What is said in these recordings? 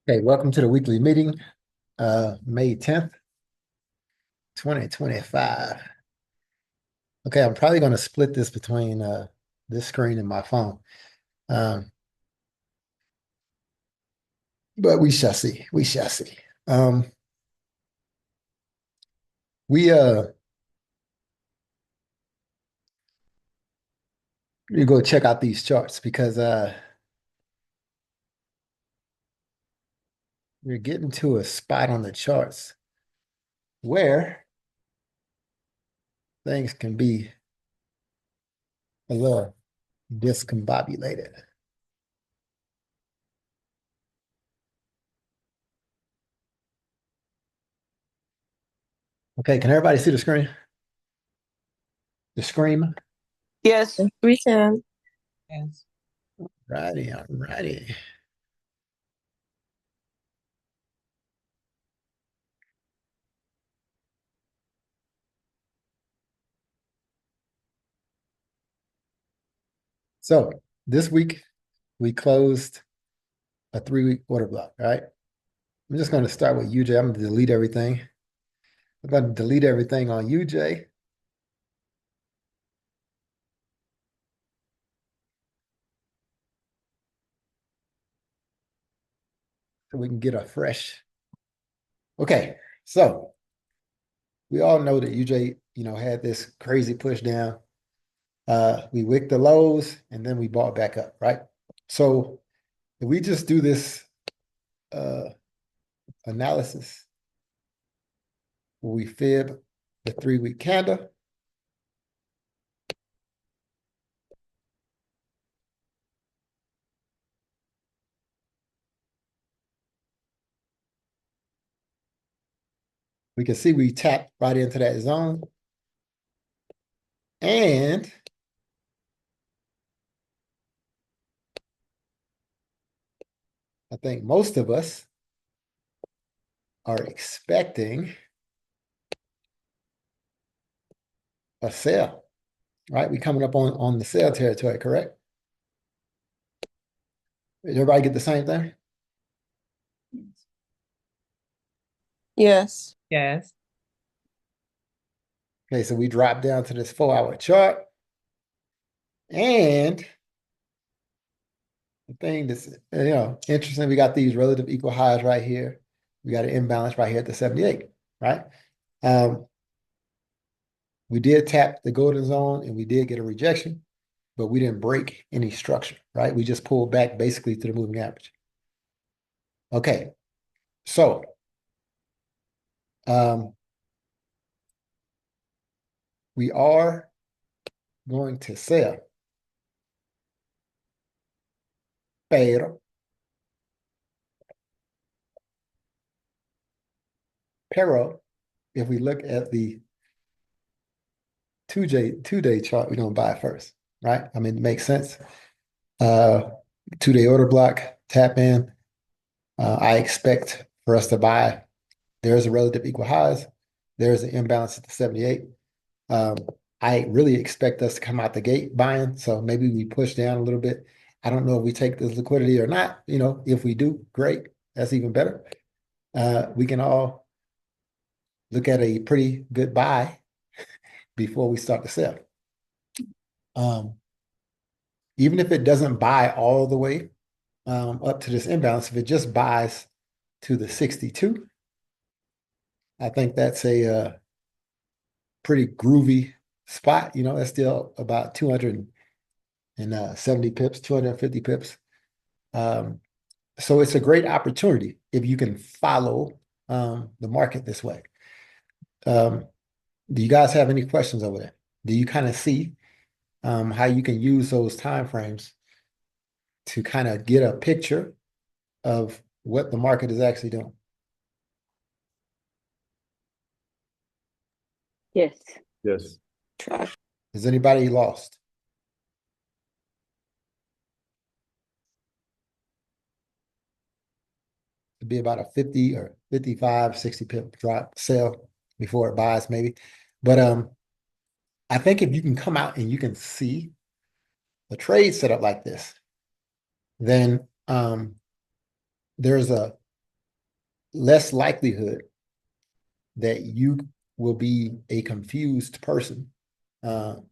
Okay, welcome to the weekly meeting, May 10th, 2025. Okay, I'm probably going to split this between this screen and my phone. Um, but we shall see. We shall see. Um, we you go check out these charts because we're getting to a spot on the charts where things can be a little discombobulated. Okay, can everybody see the screen? The screen? Yes. We can. Yes. Righty, all righty. So this week we closed a 3-week order block, all right? I'm just going to start with UJ. I'm going to delete everything. I'm going to delete everything on UJ. So we can get a fresh. Okay, so we all know that UJ, had this crazy push down. We wicked the lows and then we bought back up, right? So if we just do this analysis, we fib the 3-week candle. We can see we tapped right into that zone. And I think most of us are expecting a sell, right? We coming up on the sell territory, correct? Did everybody get the same thing? Yes. Yes. Okay, so we drop down to this 4-hour chart. And the thing that's interesting, we got these relative equal highs right here. We got an imbalance right here at the 78, right? We did tap the golden zone and we did get a rejection, but we didn't break any structure, right? We just pulled back basically to the moving average. Okay, so we are going to sell. Pero if we look at the two-day chart, we're going to buy first, right? I mean, it makes sense. 2-day order block, tap in. I expect for us to buy. There's a relative equal highs. There's an imbalance at the 78. I really expect us to come out the gate buying. So maybe we push down a little bit. I don't know if we take this liquidity or not. If we do, great. That's even better. We can all look at a pretty good buy before we start to sell. Even if it doesn't buy all the way up to this imbalance, if it just buys to the 62, I think that's a pretty groovy spot. That's still about 270 pips, 250 pips. So it's a great opportunity if you can follow the market this way. Do you guys have any questions over there? Do you kind of see how you can use those time frames to kind of get a picture of what the market is actually doing? Yes. Yes. Track. Is anybody lost? It'd be about a 50 or 55, 60 pip drop sell before it buys, maybe. But I think if you can come out and you can see the trade set up like this, then there's a less likelihood that you will be a confused person when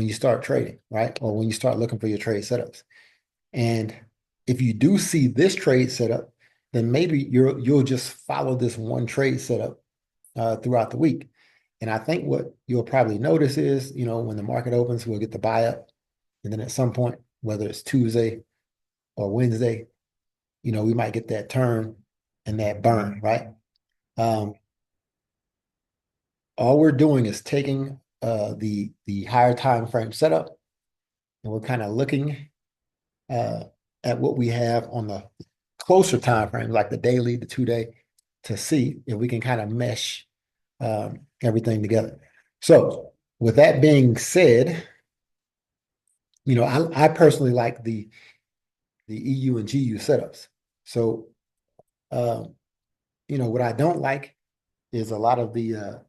you start trading, right? Or when you start looking for your trade setups. And if you do see this trade setup, then maybe you'll just follow this one trade setup throughout the week. And I think what you'll probably notice is, when the market opens, we'll get the buy up. And then at some point, whether it's Tuesday or Wednesday, we might get that turn and that burn, right? All we're doing is taking the higher time frame setup, and we're kind of looking at what we have on the closer time frame, like the daily, the 2-day, to see if we can kind of mesh everything together. So with that being said, I personally like the EU and GU setups. So what I don't like is a lot of the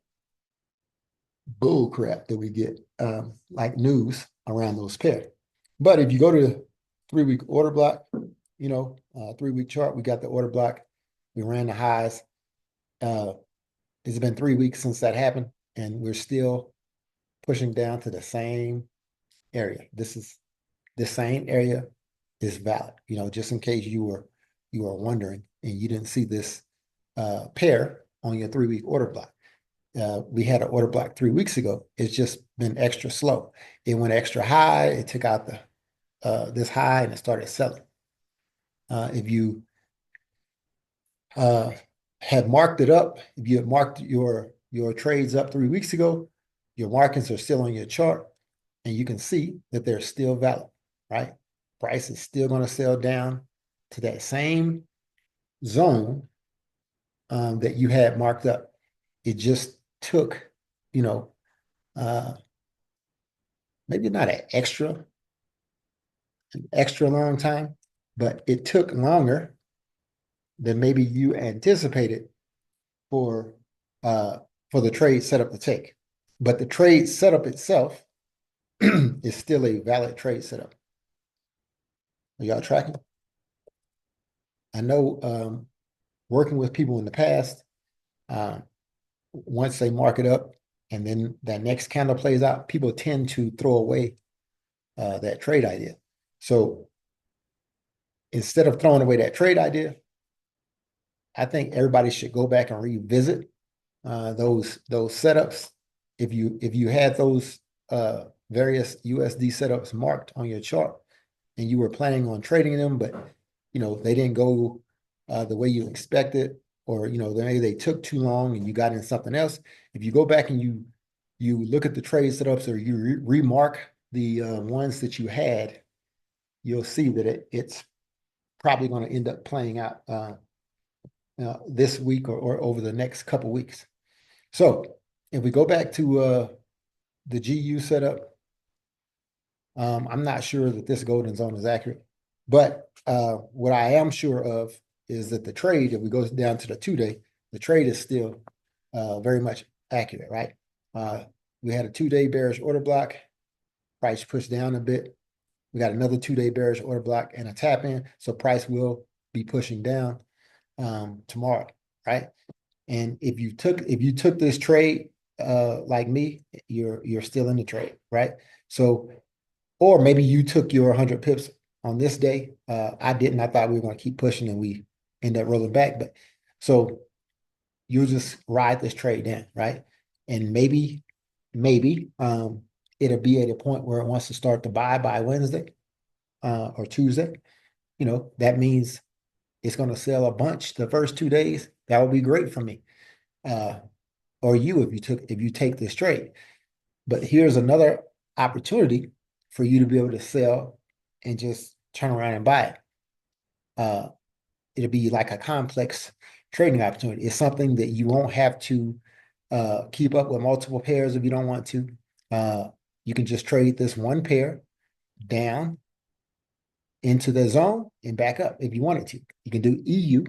bull crap that we get, like news around those pairs. But if you go to the 3-week order block, 3-week chart, we got the order block. We ran the highs. It's been 3 weeks since that happened, and we're still pushing down to the same area. The same area is valid. Just in case you were wondering and you didn't see this pair on your 3-week order block. We had an order block 3 weeks ago. It's just been extra slow. It went extra high. It took out this high and it started selling. If you had marked it up, if you had marked your trades up 3 weeks ago, your markings are still on your chart, and you can see that they're still valid, right? Price is still going to sell down to that same zone that you had marked up. It just took, maybe not an extra long time, but it took longer than maybe you anticipated for the trade setup to take. But the trade setup itself is still a valid trade setup. Are y'all tracking? I know working with people in the past, once they mark it up and then that next candle plays out, people tend to throw away that trade idea. So instead of throwing away that trade idea, I think everybody should go back and revisit those setups. If you had those various USD setups marked on your chart and you were planning on trading them, but they didn't go the way you expected, or maybe they took too long and you got in something else. If you go back and you look at the trade setups, or you remark the ones that you had, you'll see that it's probably going to end up playing out this week or over the next couple weeks. So if we go back to the GU setup, I'm not sure that this golden zone is accurate, but what I am sure of is that the trade, if we go down to the 2-day, the trade is still very much accurate, right? We had a 2-day bearish order block, price pushed down a bit. We got another 2-day bearish order block and a tap in, so price will be pushing down tomorrow, right? And if you took this trade like me, you're still in the trade, right? So, or maybe you took your 100 pips on this day. I didn't. I thought we were going to keep pushing and we end up rolling back. But so you'll just ride this trade in, right? And maybe it'll be at a point where it wants to start to buy by Wednesday or Tuesday. That means it's going to sell a bunch the first 2 days. That would be great for me. Or if you take this trade. But here's another opportunity for you to be able to sell and just turn around and buy it. It'll be like a complex trading opportunity. It's something that you won't have to keep up with multiple pairs if you don't want to. You can just trade this one pair down into the zone and back up if you wanted to. You can do EU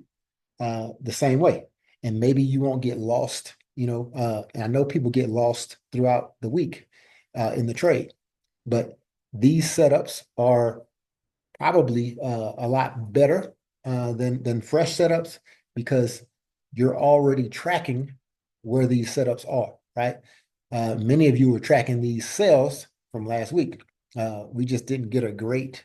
the same way. And maybe you won't get lost, and I know people get lost throughout the week in the trade, but these setups are probably a lot better than fresh setups because you're already tracking where these setups are, right? Many of you were tracking these sales from last week. We just didn't get a great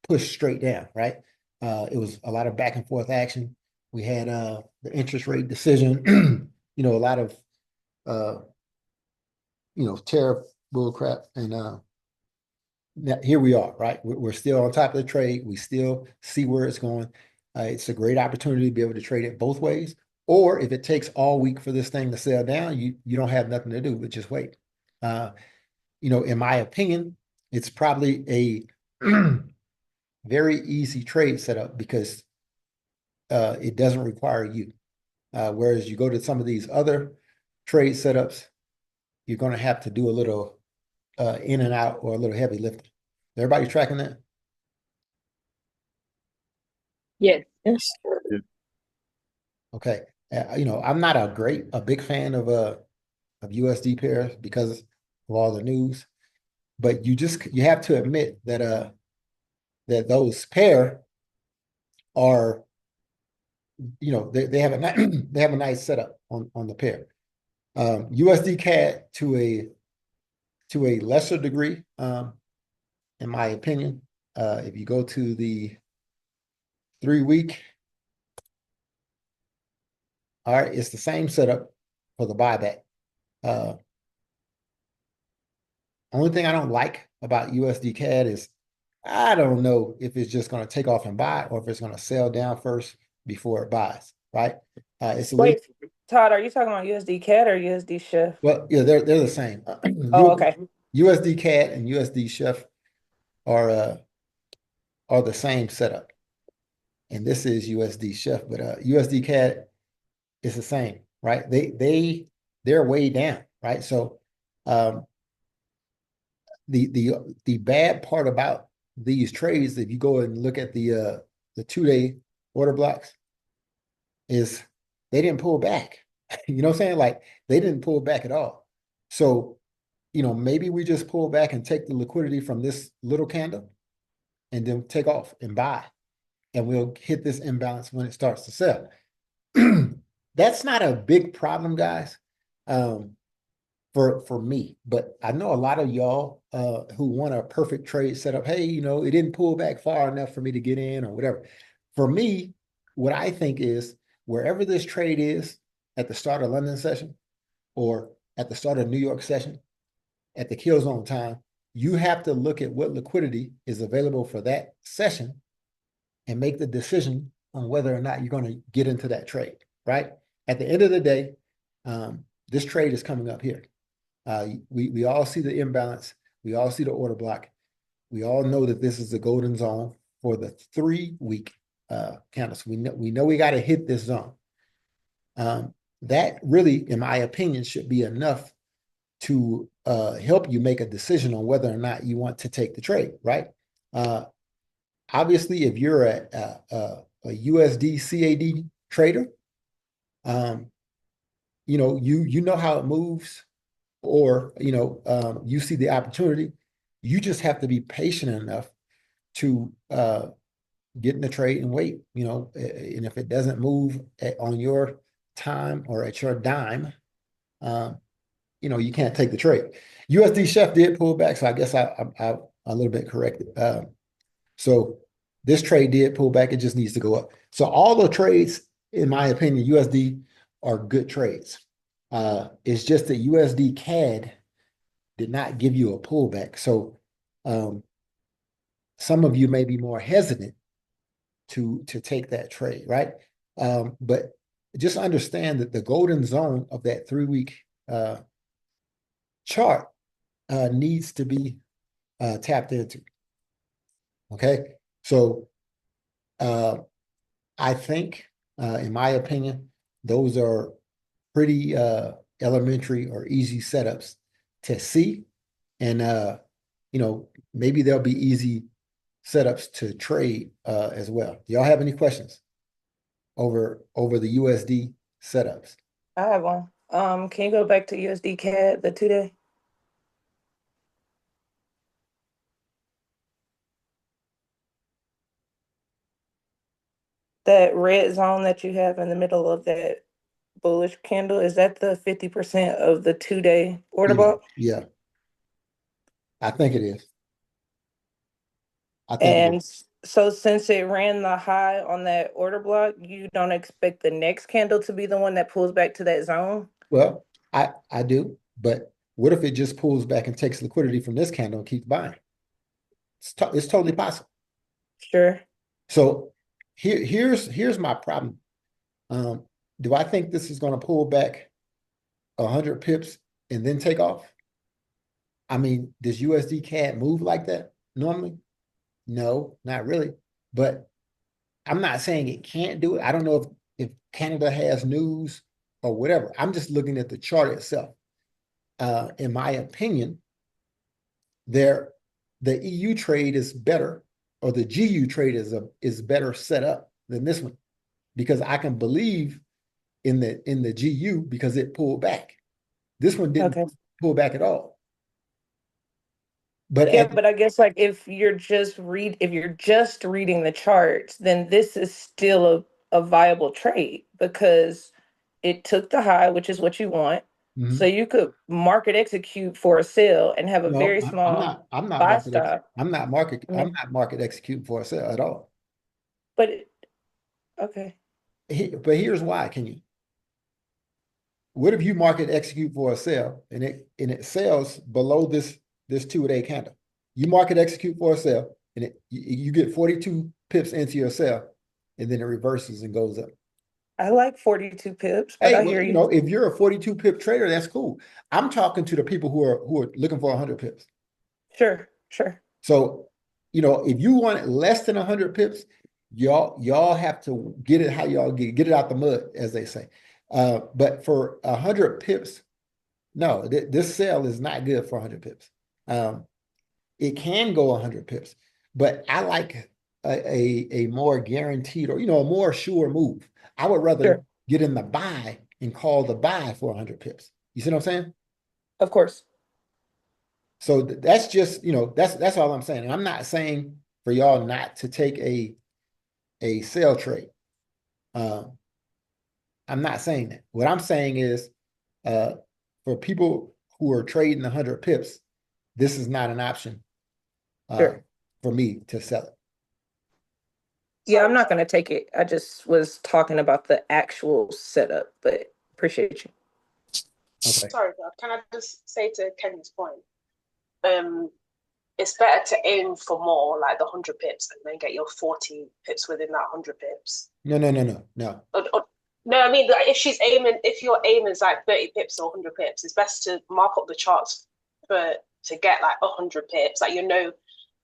push straight down, right? It was a lot of back and forth action. We had the interest rate decision, a lot of tariff bullcrap, and now here we are, right? We're still on top of the trade. We still see where it's going. It's a great opportunity to be able to trade it both ways. Or if it takes all week for this thing to sell down, you don't have nothing to do but just wait. In my opinion, it's probably a very easy trade setup because it doesn't require you. Whereas you go to some of these other trade setups, you're going to have to do a little in and out or a little heavy lifting. Everybody tracking that? Yes. Yes. Okay. I'm not a big fan of USD pairs because of all the news, but you have to admit that that those pair are, they have they have a nice setup on the pair. USD CAD to a lesser degree, in my opinion. If you go to the 3-week, all right, it's the same setup for the buyback. Only thing I don't like about USD CAD is I don't know if it's just going to take off and buy or if it's going to sell down first before it buys, right? It's a Wait, Todd, are you talking about USD CAD or USD Chef? well, yeah, they're the same. Oh, okay. USD CAD and USD Chef are the same setup, and this is USD Chef, but USD CAD is the same, right? They're way down, right? So, the bad part about these trades, if you go and look at the 2-day order blocks, is they didn't pull back. You know what I'm saying? Like they didn't pull back at all. So, maybe we just pull back and take the liquidity from this little candle and then take off and buy. And we'll hit this imbalance when it starts to sell. That's not a big problem, guys, for me. But I know a lot of y'all who want a perfect trade setup. Hey, it didn't pull back far enough for me to get in or whatever. For me, what I think is wherever this trade is at the start of London session or at the start of New York session, at the kill zone time, you have to look at what liquidity is available for that session and make the decision on whether or not you're going to get into that trade, right? At the end of the day, this trade is coming up here. We all see the imbalance. We all see the order block. We all know that this is the golden zone for the 3-week candles. We know we got to hit this zone. That really, in my opinion, should be enough to help you make a decision on whether or not you want to take the trade, right? Obviously, if you're a USD CAD trader, you know how it moves, or you see the opportunity. You just have to be patient enough to get in the trade and wait. And if it doesn't move on your time or at your dime, you can't take the trade. USD Chef did pull back, so I guess I'm a little bit corrected. So this trade did pull back. It just needs to go up. So all the trades, in my opinion, USD are good trades. It's just that USD CAD did not give you a pullback. So some of you may be more hesitant to take that trade, right? But just understand that the golden zone of that 3-week chart needs to be tapped into. Okay, so I think, in my opinion, those are pretty elementary or easy setups to see, and maybe there'll be easy setups to trade as well. Do y'all have any questions over the USD setups? I have one. Can you go back to USD CAD, the 2-day? That red zone that you have in the middle of that bullish candle, is that the 50% of the 2-day order Yeah, block? yeah, I think it is. I think it is. And so since it ran the high on that order block, you don't expect the next candle to be the one that pulls back to that zone? Well, I do, but what if it just pulls back and takes liquidity from this candle and keeps buying? It's totally possible. Sure. So here's my problem. Um, do I think this is going to pull back 100 pips and then take off? I mean, does USD CAD move like that normally? No, not really. But I'm not saying it can't do it. I don't know if Canada has news or whatever. I'm just looking at the chart itself. In my opinion, there the EU trade is better, or the GU trade is better set up than this one, because I can believe in the GU because it pulled back. This one didn't Okay. pull back at all. But Yeah, but I guess like if you're just reading the charts, then this is still a viable trade because it took the high, which is what you want. So Mhm. you could market execute for a sale and have a No, very small I'm not buy market stop. I I'm mean, not market executing for a sale at all. but okay. But here's why, can you? What if you market execute for a sale and it sells below this 2-day candle? You market execute for a sale and you get 42 pips into your sale, and then it reverses and goes up. I like 42 pips, but Hey, I well, hear you. if you're a 42 pip trader, that's cool. I'm talking to the people who are looking for 100 pips. Sure, sure. So, if you want less than 100 pips, y'all have to get it how y'all get it out the mud, as they say. But for 100 pips, no, this sale is not good for 100 pips. Um, it can go 100 pips, but I like a more guaranteed, or a more sure move. I would rather Sure. get in the buy and call the buy for 100 pips. You see what I'm saying? Of course. So that's just, that's all I'm saying. And I'm not saying for y'all not to take a sell trade. Um, I'm not saying that. What I'm saying is, uh, for people who are trading 100 pips, this is not an option uh, Sure. for me to sell it. Yeah, I'm Sorry, not going to take it. I just was talking about the actual setup, but appreciate you. Okay. sorry, God. Can I just say to Kenny's point? Um, it's better to aim for more, like the 100 pips, and then get your 40 pips within that 100 pips. No, no, no, no, no. No, I mean, like, if your aim is like 30 pips or 100 pips, it's best to mark up the charts to get like 100 pips. Like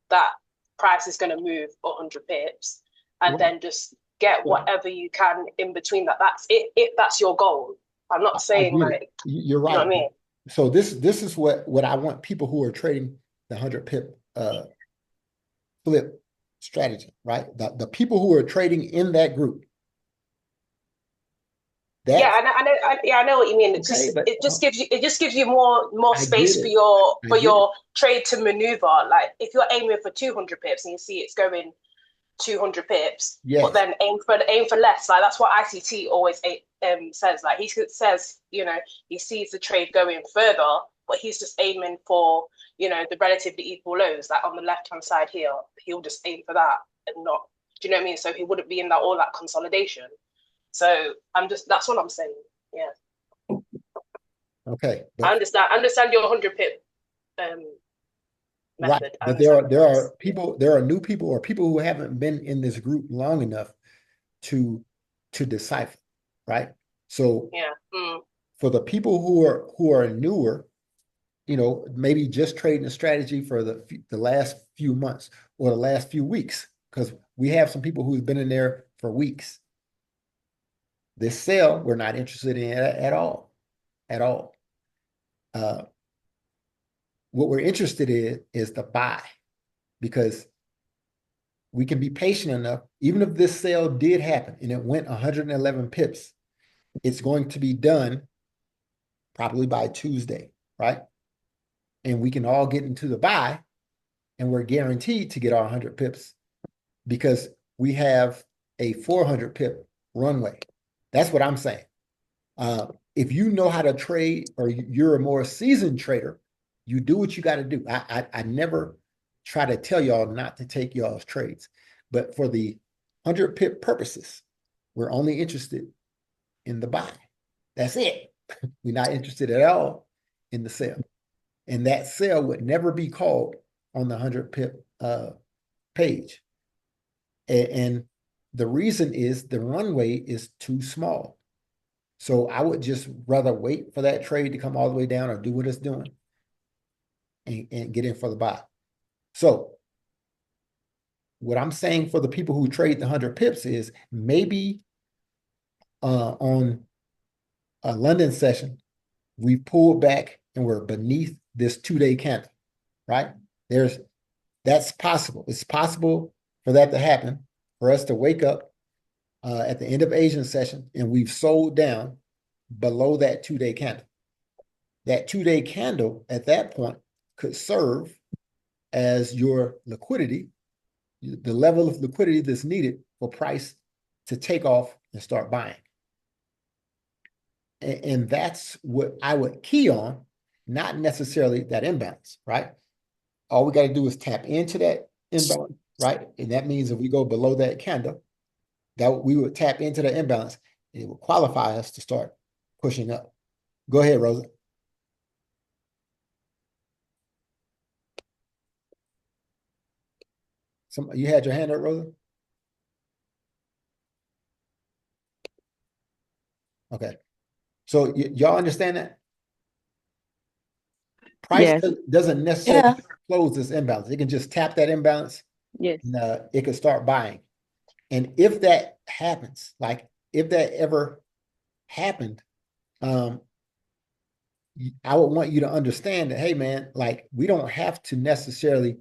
that price is going to move 100 pips, and Right. then just get Well, whatever you can in between that. That's it. If that's your goal, I'm not I saying get it. like, You're you know right. what I mean. So this is what I want people who are trading the 100 pip flip strategy, right? The people who are trading in that group. Yeah, That's I know what you mean. okay, but It just gives you more I get space it. I for get it. your trade to maneuver. Like if you're aiming for 200 pips and you see it's going 200 pips, but Yes. then aim for less. Like that's what ICT always says. Like he says, he sees the trade going further, but he's just aiming for the relatively equal lows. Like on the left hand side here, he'll just aim for that and not. Do you know what I mean? So he wouldn't be in all that consolidation. So that's what I'm saying. Yeah, Okay. I But understand. I understand your 100 pip um, right. method. I But understand what there it is. are people, there are new people or people who haven't been in this group long enough to decipher, right? So Yeah. for the people who are newer, maybe just trading a strategy for the last few months or the last few weeks, because we have some people who've been in there for weeks. This sale, we're not interested in at all, at all. Uh, what we're interested in is the buy, because we can be patient enough. Even if this sale did happen and it went 111 pips, it's going to be done probably by Tuesday, right? And we can all get into the buy, and we're guaranteed to get our 100 pips because we have a 400 pip runway. That's what I'm saying. If you know how to trade, or you're a more seasoned trader, you do what you got to do. I never try to tell y'all not to take y'all's trades, but for the 100 pip purposes, we're only interested in the buy. That's it. We're not interested at all in the sell. And that sell would never be called on the 100 pip page. And the reason is the runway is too small. So I would just rather wait for that trade to come all the way down or do what it's doing and get in for the buy. So what I'm saying for the people who trade the 100 pips is maybe on a London session, we pulled back and we're beneath this 2-day candle, right? That's possible. It's possible for that to happen, for us to wake up at the end of Asian session and we've sold down below that 2-day candle. That 2-day candle at that point could serve as your liquidity, the level of liquidity that's needed for price to take off and start buying. And that's what I would key on, not necessarily that imbalance, right? All we got to do is tap into that imbalance, right? And that means if we go below that candle, that we would tap into the imbalance, and it will qualify us to start pushing up. Go ahead, Rosa. You had your hand up, Rosa? Okay. So y'all understand that? Price Yes. doesn't necessarily Yeah. close this imbalance. It can just tap that imbalance. Yes. And, it can start buying. And if that happens, like if that ever happened, I would want you to understand that, hey, man, like we don't have to necessarily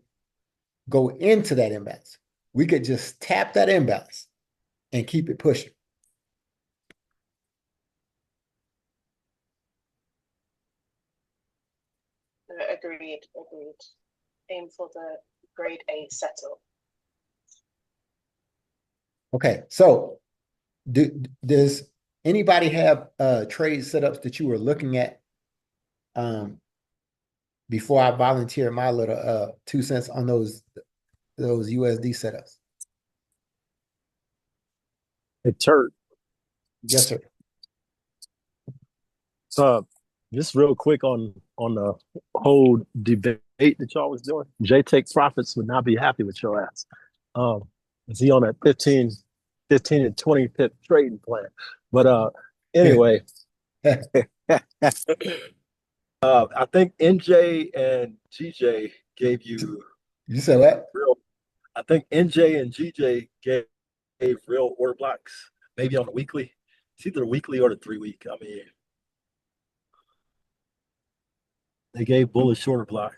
go into that imbalance. We could just tap that imbalance and keep it pushing. Agreed. Aim for the grade A settle. Okay, so does anybody have trade setups that you were looking at before I volunteer my little 2 cents on those USD setups? Hey, Turk. Yes, sir. Just real quick on the whole debate that y'all was doing. Jay Take Profits would not be happy with your ass. Is he on that 15 and 20 pip trading plan? But anyway, I think NJ and GJ gave you You said what? real. I think NJ and GJ gave real order blocks, maybe on the weekly. It's either the weekly or the 3-week. I mean, they gave bullish order blocks.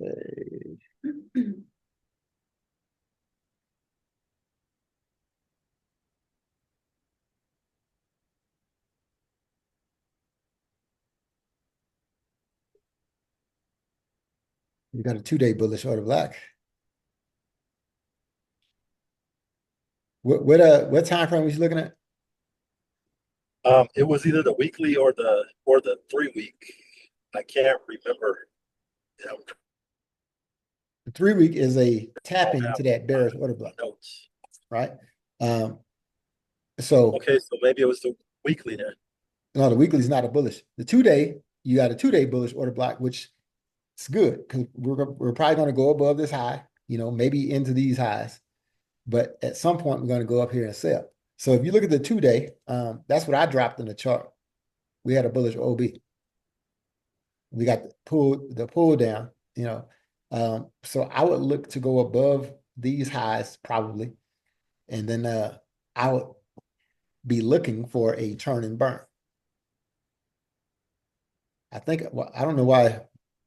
You got a 2-day bullish order block. What time frame was you looking at? It was either the weekly or the 3-week. I can't remember. You know, The 3-week is a tapping to that bearish order block, notes. right? So Okay, so maybe it was the weekly then. no, the weekly is not a bullish. The 2-day, you got a 2-day bullish order block, which is good because we're probably going to go above this high, maybe into these highs, but at some point we're going to go up here and sell. So if you look at the 2-day, that's what I dropped in the chart. we had a bullish OB. We got the pull down, you know. So I would look to go above these highs probably, and then I would be looking for a turn and burn. I think, well, I don't know why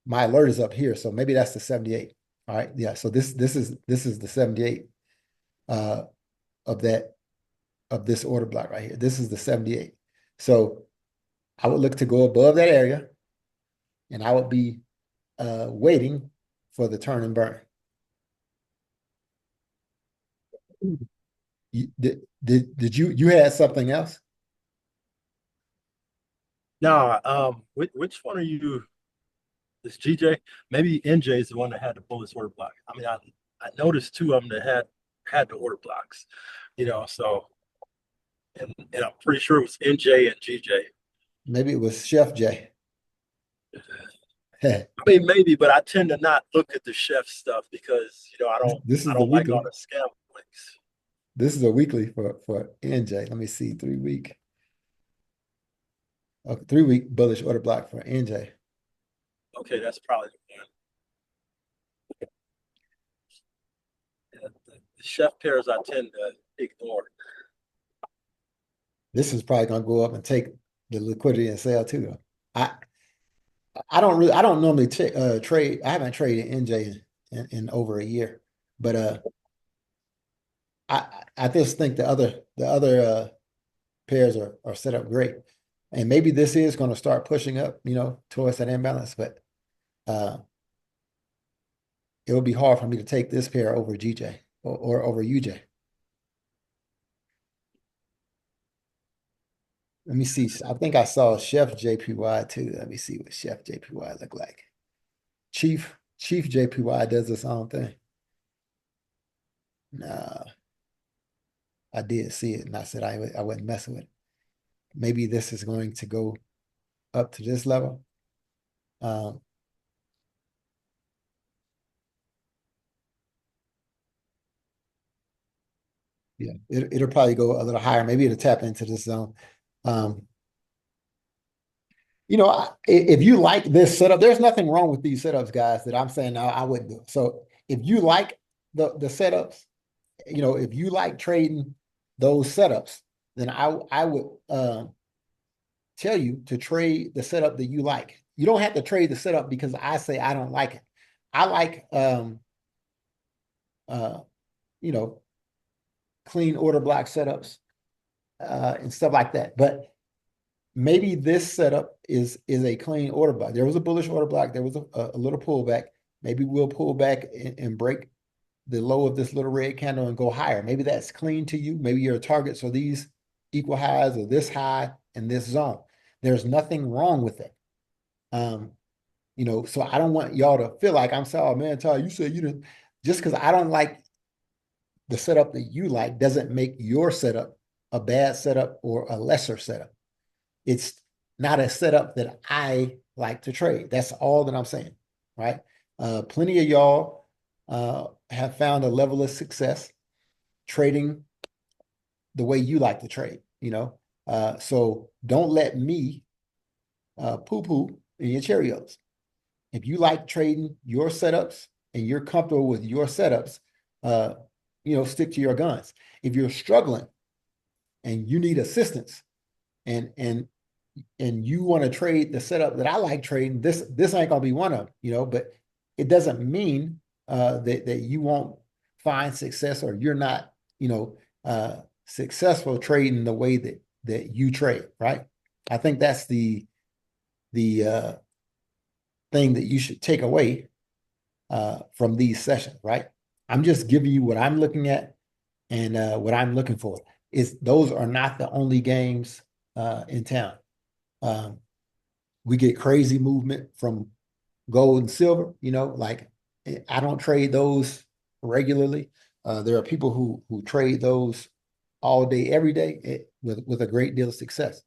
my alert is up here, so maybe that's the 78. All right, yeah. So this is the 78 of this order block right here. This is the 78. So I would look to go above that area, and I would be waiting for the turn and burn. Did you had something else? No, which one are you? This GJ? Maybe NJ is the one that had the bullish order block. I mean, I noticed two of them that had the order blocks, so and I'm pretty sure it was NJ and GJ. Maybe it was Chef J. I mean, maybe, but I tend to not look at the chef stuff because This is I the don't like weekly. all the scam links. This is a weekly for NJ. Let me see, 3-week. Okay, 3-week bullish order block for NJ. Okay, that's probably the one. Yeah, the chef pairs I tend to ignore. This is probably gonna go up and take the liquidity and sell too. I don't normally trade. I haven't traded NJ in over a year, but I just think the other pairs are set up great, and maybe this is going to start pushing up, towards that imbalance. But it would be hard for me to take this pair over GJ or over UJ. Let me see. I think I saw Chef JPY too. Let me see what Chef JPY look like. Chief JPY does this own thing. Nah, I did see it, and I said I wouldn't mess with it. Maybe this is going to go up to this level. Yeah, it'll probably go a little higher. Maybe it'll tap into this zone. If you like this setup, there's nothing wrong with these setups, guys, that I'm saying now I wouldn't do. So if you like the setups, if you like trading those setups, then I would tell you to trade the setup that you like. You don't have to trade the setup because I say I don't like it. I like clean order block setups and stuff like that. But maybe this setup is a clean order block. There was a bullish order block. There was a little pullback. Maybe we'll pull back and break the low of this little red candle and go higher. Maybe that's clean to you. Maybe your targets are these equal highs or this high in this zone. There's nothing wrong with it. So I don't want y'all to feel like I'm saying, oh man, Ty, you said you didn't. Just because I don't like the setup that you like doesn't make your setup a bad setup or a lesser setup. It's not a setup that I like to trade. That's all that I'm saying, right? Plenty of y'all have found a level of success trading the way you like to trade, so don't let me poo-poo in your Cheerios. If you like trading your setups and you're comfortable with your setups, stick to your guns. If you're struggling and you need assistance and you want to trade the setup that I like trading, this ain't gonna be one of them, but it doesn't mean that you won't find success or you're not, successful trading the way that you trade, right? I think that's the thing that you should take away from these sessions, right? I'm just giving you what I'm looking at and what I'm looking for. Those are not the only games in town. We get crazy movement from gold and silver, like I don't trade those regularly. There are people who trade those all day, every day with a great deal of success.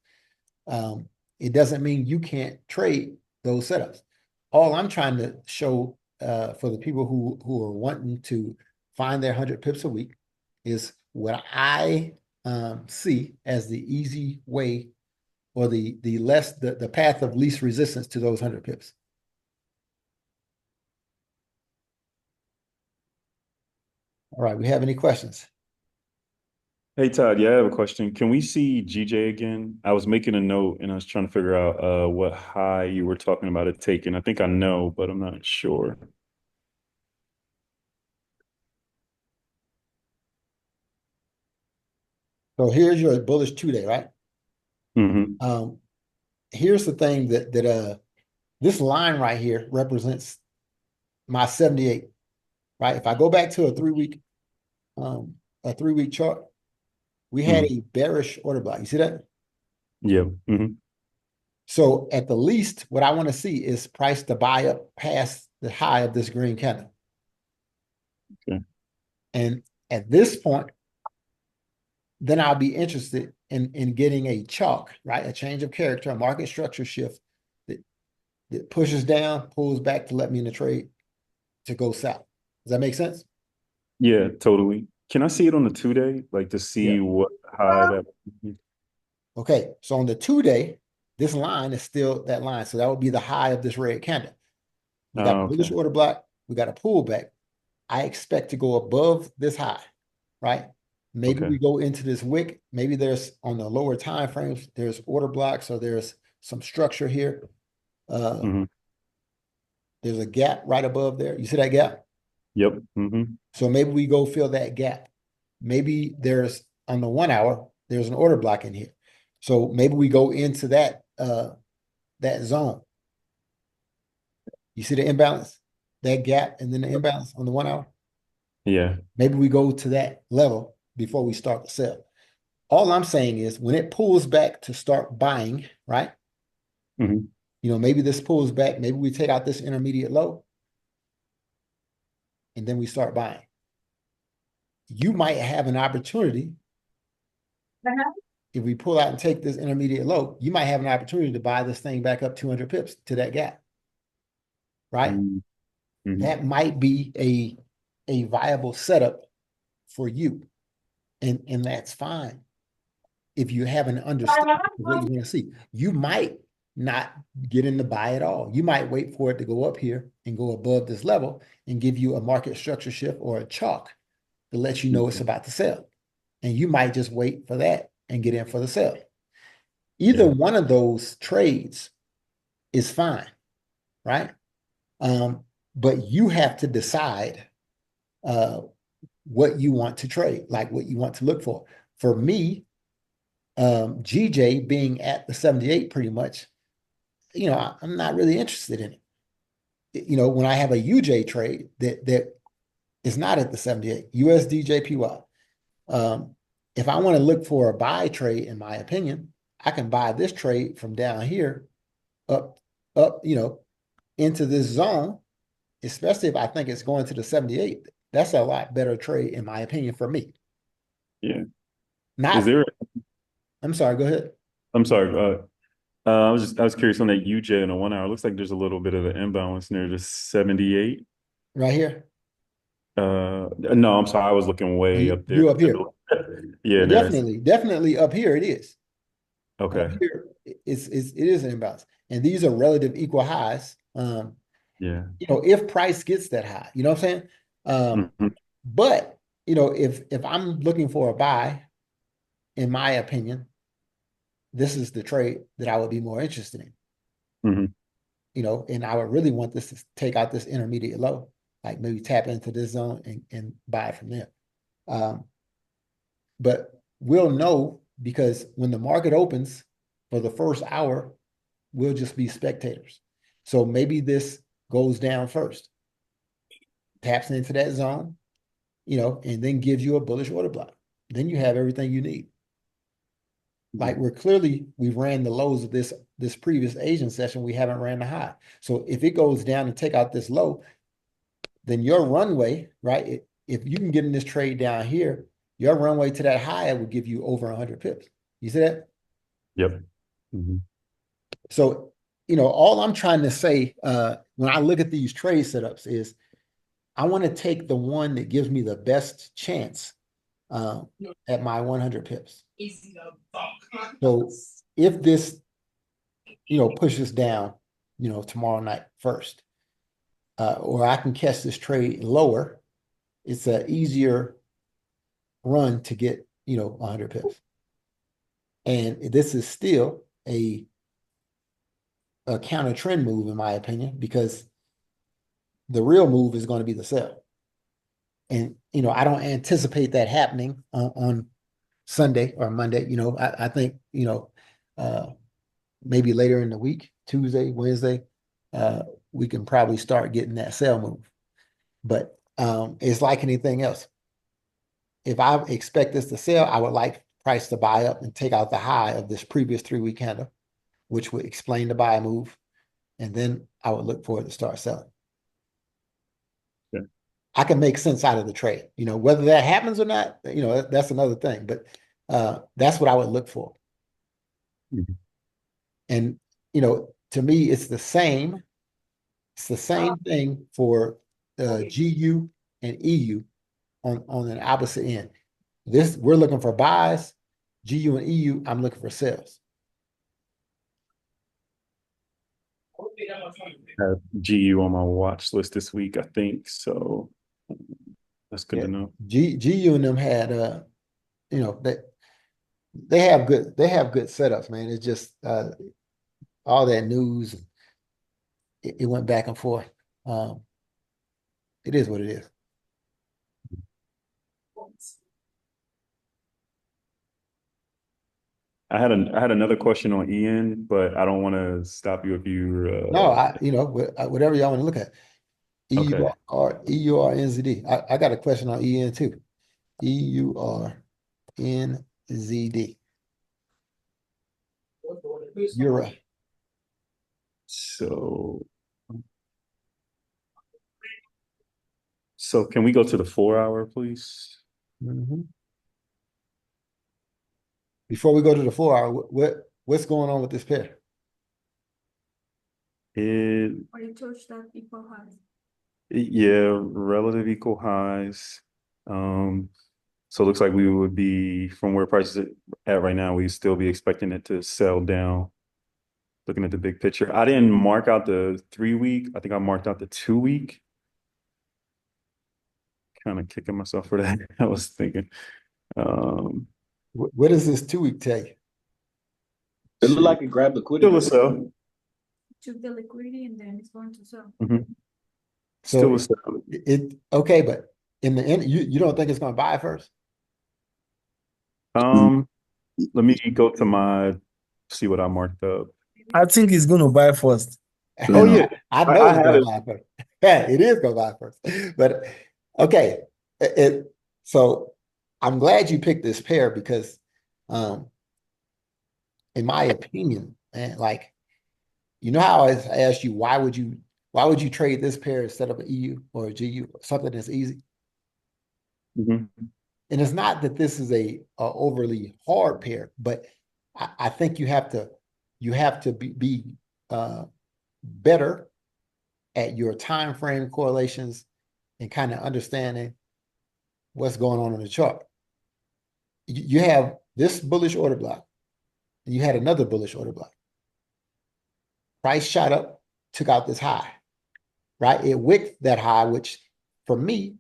It doesn't mean you can't trade those setups. All I'm trying to show for the people who are wanting to find their 100 pips a week is what I see as the easy way or the path of least resistance to those 100 pips. All right, we have any questions? Hey Todd, yeah, I have a question. Can we see GJ again? I was making a note and I was trying to figure out what high you were talking about it taking. I think I know, but I'm not sure. So here's your bullish 2-day, right? Mm-hmm. Here's the thing that this line right here represents my 78, right? If I go back to a 3-week chart, we had a bearish order block. You see that? Yeah. Mm-hmm. So at the least, what I want to see is price to buy up past the high of this green candle. Okay. And at this point, then I'll be interested in getting a chalk, right? A change of character, a market structure shift that pushes down, pulls back to let me in the trade to go south. Does that make sense? Yeah, totally. Can I see it on the 2-day, like to see what high that? Okay, so on the 2-day, this line is still that line. So that would be the high of this red candle. We got a bullish order block. We got a pullback. I expect to go above this high, right? Maybe we go into this wick. Maybe there's on the lower time frames, there's order blocks, so there's some structure here. There's a gap right above there. You see that gap? Yep. Mm-hmm. So maybe we go fill that gap. Maybe there's on the 1 hour, there's an order block in here. So maybe we go into that zone. You see the imbalance, that gap, and then the imbalance on the 1 hour? Yeah. Maybe we go to that level before we start to sell. All I'm saying is when it pulls back to start buying, right? Mm-hmm. You know, maybe this pulls back. Maybe we take out this intermediate low and then we start buying. You might have an opportunity. If we pull out and take this intermediate low, you might have an opportunity to buy this thing back up 200 pips to that gap, right? Mm-hmm. That might be a viable setup for you. And that's fine. If you have an understanding of what you want to see, you might not get in the buy at all. You might wait for it to go up here and go above this level and give you a market structure shift or a chalk to let you know it's about to sell. And you might just wait for that and get in for the sell. Either one of those trades is fine, right? But you have to decide what you want to trade, like what you want to look for. For me, GJ being at the 78 pretty much, you know, I'm not really interested in it. You know, when I have a UJ trade that is not at the 78, USDJPY, if I want to look for a buy trade, in my opinion, I can buy this trade from down here up, you know, into this zone, especially if I think it's going to the 78. That's a lot better trade, in my opinion, for me. Yeah. Not, I'm sorry, go ahead. I'm sorry. I was curious on that UJ in a 1 hour. It looks like there's a little bit of an imbalance near the 78. Right here? No, I'm sorry. I was looking way up there. You up here? Yeah, definitely up here it is. Okay. Up here it is an imbalance. And these are relative equal highs. Yeah. You know, if price gets that high, you know what I'm saying? But, you know, if I'm looking for a buy, in my opinion, this is the trade that I would be more interested in. You know, and I would really want this to take out this intermediate low, like maybe tap into this zone and buy it from there. But we'll know because when the market opens for the first hour, we'll just be spectators. So maybe this goes down first, taps into that zone, you know, and then gives you a bullish order block. Then you have everything you need. Like we've ran the lows of this previous Asian session. We haven't ran the high. So if it goes down and take out this low, then your runway, right? If you can get in this trade down here, your runway to that high will give you over 100 pips. You see that? Yep. So, you know, all I'm trying to say when I look at these trade setups is I want to take the one that gives me the best chance at my 100 pips. So if this push this down, tomorrow night first. Or I can catch this trade lower. It's an easier run to get, 100 pips. And this is still a counter trend move, in my opinion, because the real move is going to be the sell. And, I don't anticipate that happening on Sunday or Monday. I think, maybe later in the week, Tuesday, Wednesday, we can probably start getting that sell move. But it's like anything else. If I expect this to sell, I would like price to buy up and take out the high of this previous 3-week candle, which would explain the buy move. And then I would look for it to start selling. Okay. I can make sense out of the trade. Whether that happens or not, that's another thing. But that's what I would look for. Mhm. And, to me, it's the same. It's the same thing for GU and EU on an opposite end. We're looking for buys. GU and EU, I'm looking for sales. I have GU on my watch list this week, I think. So that's good Yeah. to know. GU and them had they have good setups, man. It's just all that news, it went back and forth. It is what it is. I had another question on EN, but I don't want to stop you if you No, whatever y'all want to look at. Okay. EUR NZD. I got a question on EN too. EUR NZD. Euro. So can we go to the 4-hour, please? Mhm. Before we go to the 4-hour, what's going on with this pair? Yeah, relative equal highs. So it looks like we would be, from where prices are at right now, we'd still be expecting it to sell down. Looking at the big picture, I didn't mark out the 3-week. I think I marked out the 2-week. Kind of kicking myself for that. I was thinking. What does this 2-week tell you? It looked like it grabbed liquidity. Still a sell. Took the liquidity and then it's going to sell. Still a sell. Okay, but in the end, you don't think it's going to buy first? Let me go to see what I marked up. I think it's going to buy first. Oh yeah, Yeah. I know I it's had going it. to buy first. Yeah, it is going to buy first. But okay, so I'm glad you picked this pair because, in my opinion, man, like, how I asked you why would you trade this pair instead of an EU or a GU, something that's easy? Mhm. And it's not that this is a overly hard pair, but I think you have to be better at your time frame correlations and kind of understanding what's going on in the chart. You have this bullish order block, and you had another bullish order block. Price shot up, took out this high, right? It wicked that high, which for me,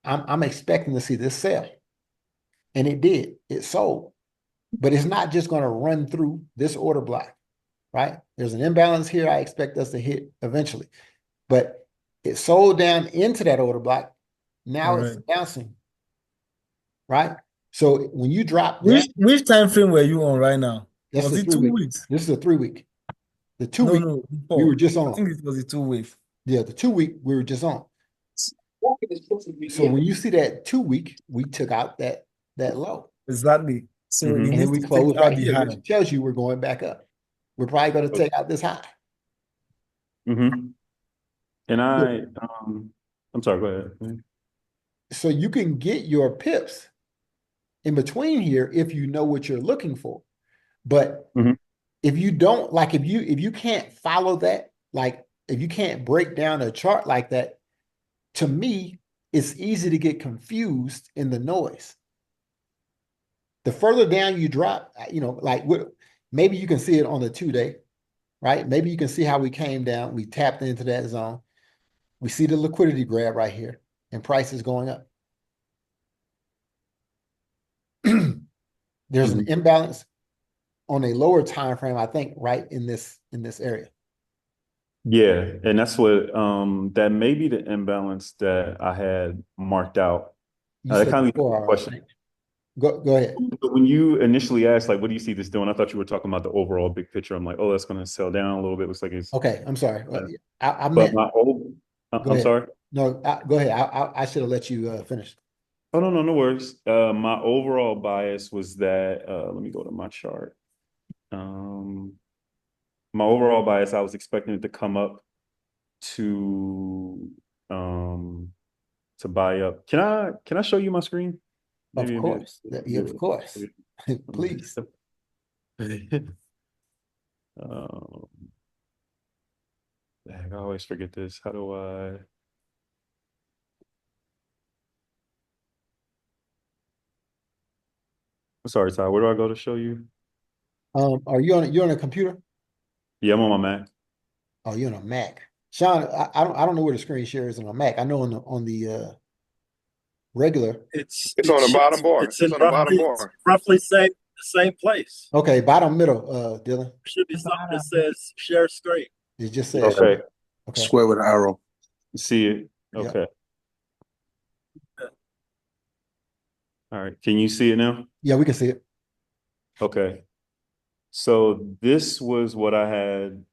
I'm expecting to see this sell. And it did. It sold. But it's not just going to run through this order block, right? There's an imbalance here I expect us to hit eventually. But it sold down into that order block. Now it's bouncing, right? So when you drop Which time frame were you on right now? that's Was a it 2 3-week. weeks? This is a 3-week. The 2-week No, we before. were just I on. think it was a 2 week. Yeah, the 2-week we were just on. So when you see that 2-week, we took out that low. Exactly. So Mhm. it And then needs we to closed take out right the here, high. which tells you we're going back up. We're probably going to take out this high. Mm-hmm. And I'm sorry, go ahead. So you can get your pips in between here if you know what you're looking for. But Mhm. if you don't, like if you can't follow that, like if you can't break down a chart like that, to me, it's easy to get confused in the noise. The further down you drop, like maybe you can see it on the 2-day. right? Maybe you can see how we came down. We tapped into that zone. We see the liquidity grab right here, and price is going up. There's an imbalance on a lower time frame, I think, right in this area. Yeah, and that's what that may be the imbalance that I had marked out. You That said kind of leads to 4 a hours. question. Go ahead. When you initially asked, like, what do you see this doing? I thought you were talking about the overall big picture. I'm like, oh, that's going to sell down a little bit. Looks like it's. Okay, I'm sorry. I But meant. my old, Go I'm ahead. sorry. No, go ahead. I should have let you finish. Oh, no worries. My overall bias was that, let me go to my chart. My overall bias, I was expecting it to come up to buy up. Can I show you my screen? Of Maybe course. Yeah, of course. Please. Dang, I always forget this. How do I? I'm sorry, Ty. Where do I go to show you? Are you on a computer? Yeah, I'm on my Mac. Oh, you're on a Mac. Sean, I don't know where the screen share is on a Mac. I know on the regular. It's on the bottom bar. It's in It's on the bottom bar. roughly the same place. Okay, bottom middle, Dylan. Should be something that says share screen. It just says Okay. Okay. Square with an arrow. See it? Yeah. Okay. All right. Can you see it now? Yeah, we can see it. Okay. So this was what I had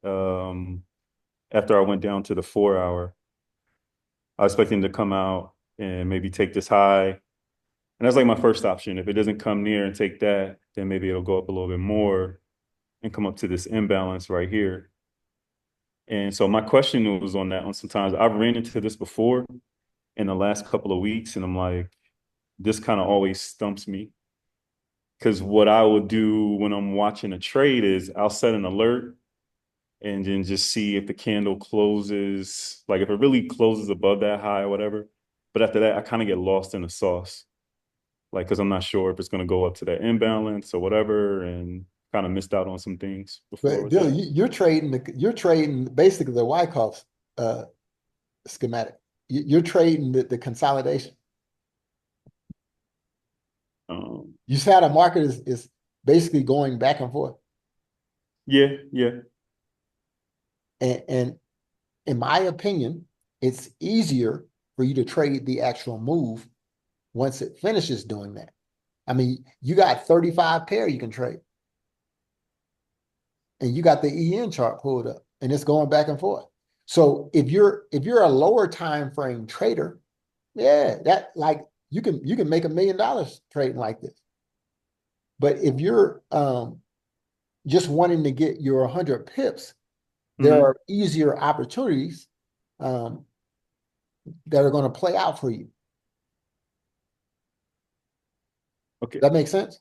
after I went down to the 4 hour. I was expecting to come out and maybe take this high. And that's like my first option. If it doesn't come near and take that, then maybe it'll go up a little bit more and come up to this imbalance right here. And so my question was on that one. Sometimes I've ran into this before in the last couple of weeks, and I'm like, this kind of always stumps me. Because what I would do when I'm watching a trade is I'll set an alert and then just see if the candle closes, like if it really closes above that high or whatever. But after that, I kind of get lost in the sauce. Like, because I'm not sure if it's going to go up to that imbalance or whatever, and kind of missed out on some things before. But with Dylan, that. you're trading basically the Wyckoff schematic. You're trading the consolidation. You see how the market is basically going back and forth. Yeah. And in my opinion, it's easier for you to trade the actual move once it finishes doing that. I mean, you got 35 pair you can trade. And you got the EN chart pulled up and it's going back and forth. So if you're a lower time frame trader, yeah, that like you can make $1 million trading like this. But if you're just wanting to get your 100 pips, there are easier opportunities that are going to play out for you. Okay. That makes sense?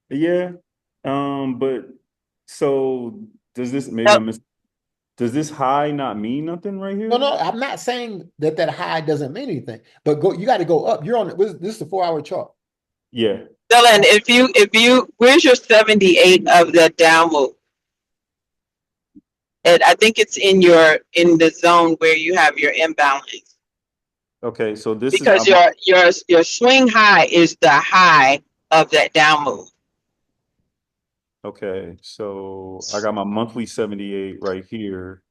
Yeah. But so does this does this high not mean nothing right here? No, I'm not saying that high doesn't mean anything, but you got to go up. You're on this is a 4 hour chart. Yeah. Dylan, if you, where's your 78 of the down move? And I think it's in the zone where you have your imbalance. Okay, so this because is your swing high is the high of that down move. okay. So I got my monthly 78 right here.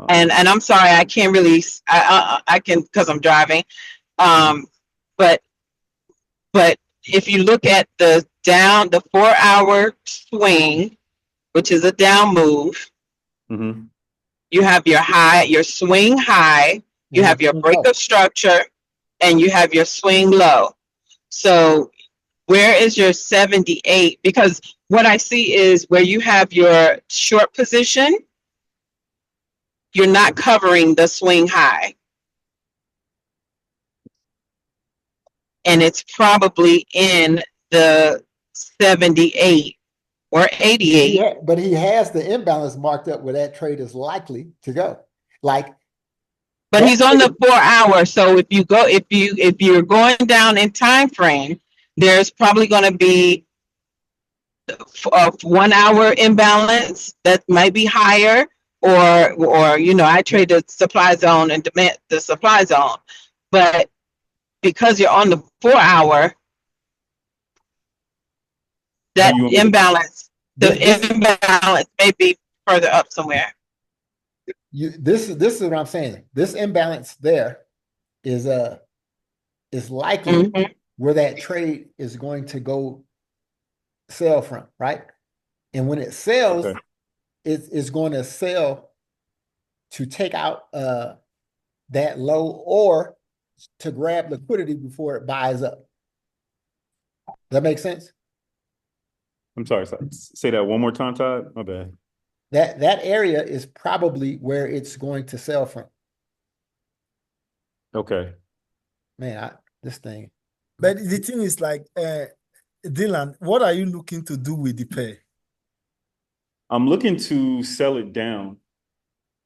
And I'm sorry, I can't really. I can because I'm driving. But if you look at the 4 hour swing, which is a down move, you have your high, your swing high, you have your breakup structure, and you have your swing low. So where is your 78? Because what I see is where you have your short position, you're not covering the swing high. And it's probably in the 78 or 88. Yeah, but he has the imbalance marked up where that trade is likely to go. But he's on the 4 hour. So if you're going down in time frame, there's probably going to be of 1 hour imbalance that might be higher, or I trade the supply zone and demand the supply zone, but because you're on the 4 hour, that You want me to- imbalance, the This imbalance may be further up somewhere. this is what I'm saying. This imbalance there is likely Mhm. where that trade is going to go sell from, right? And when it sells, Okay. it's going to sell to take out that low or to grab liquidity before it buys up. Does that make sense? I'm sorry. Say that one more time, Todd. My bad. That area is probably where it's going to sell from. Okay. Man, this thing. But the thing is like, Dylan, what are you looking to do with the pair? I'm looking to sell it down.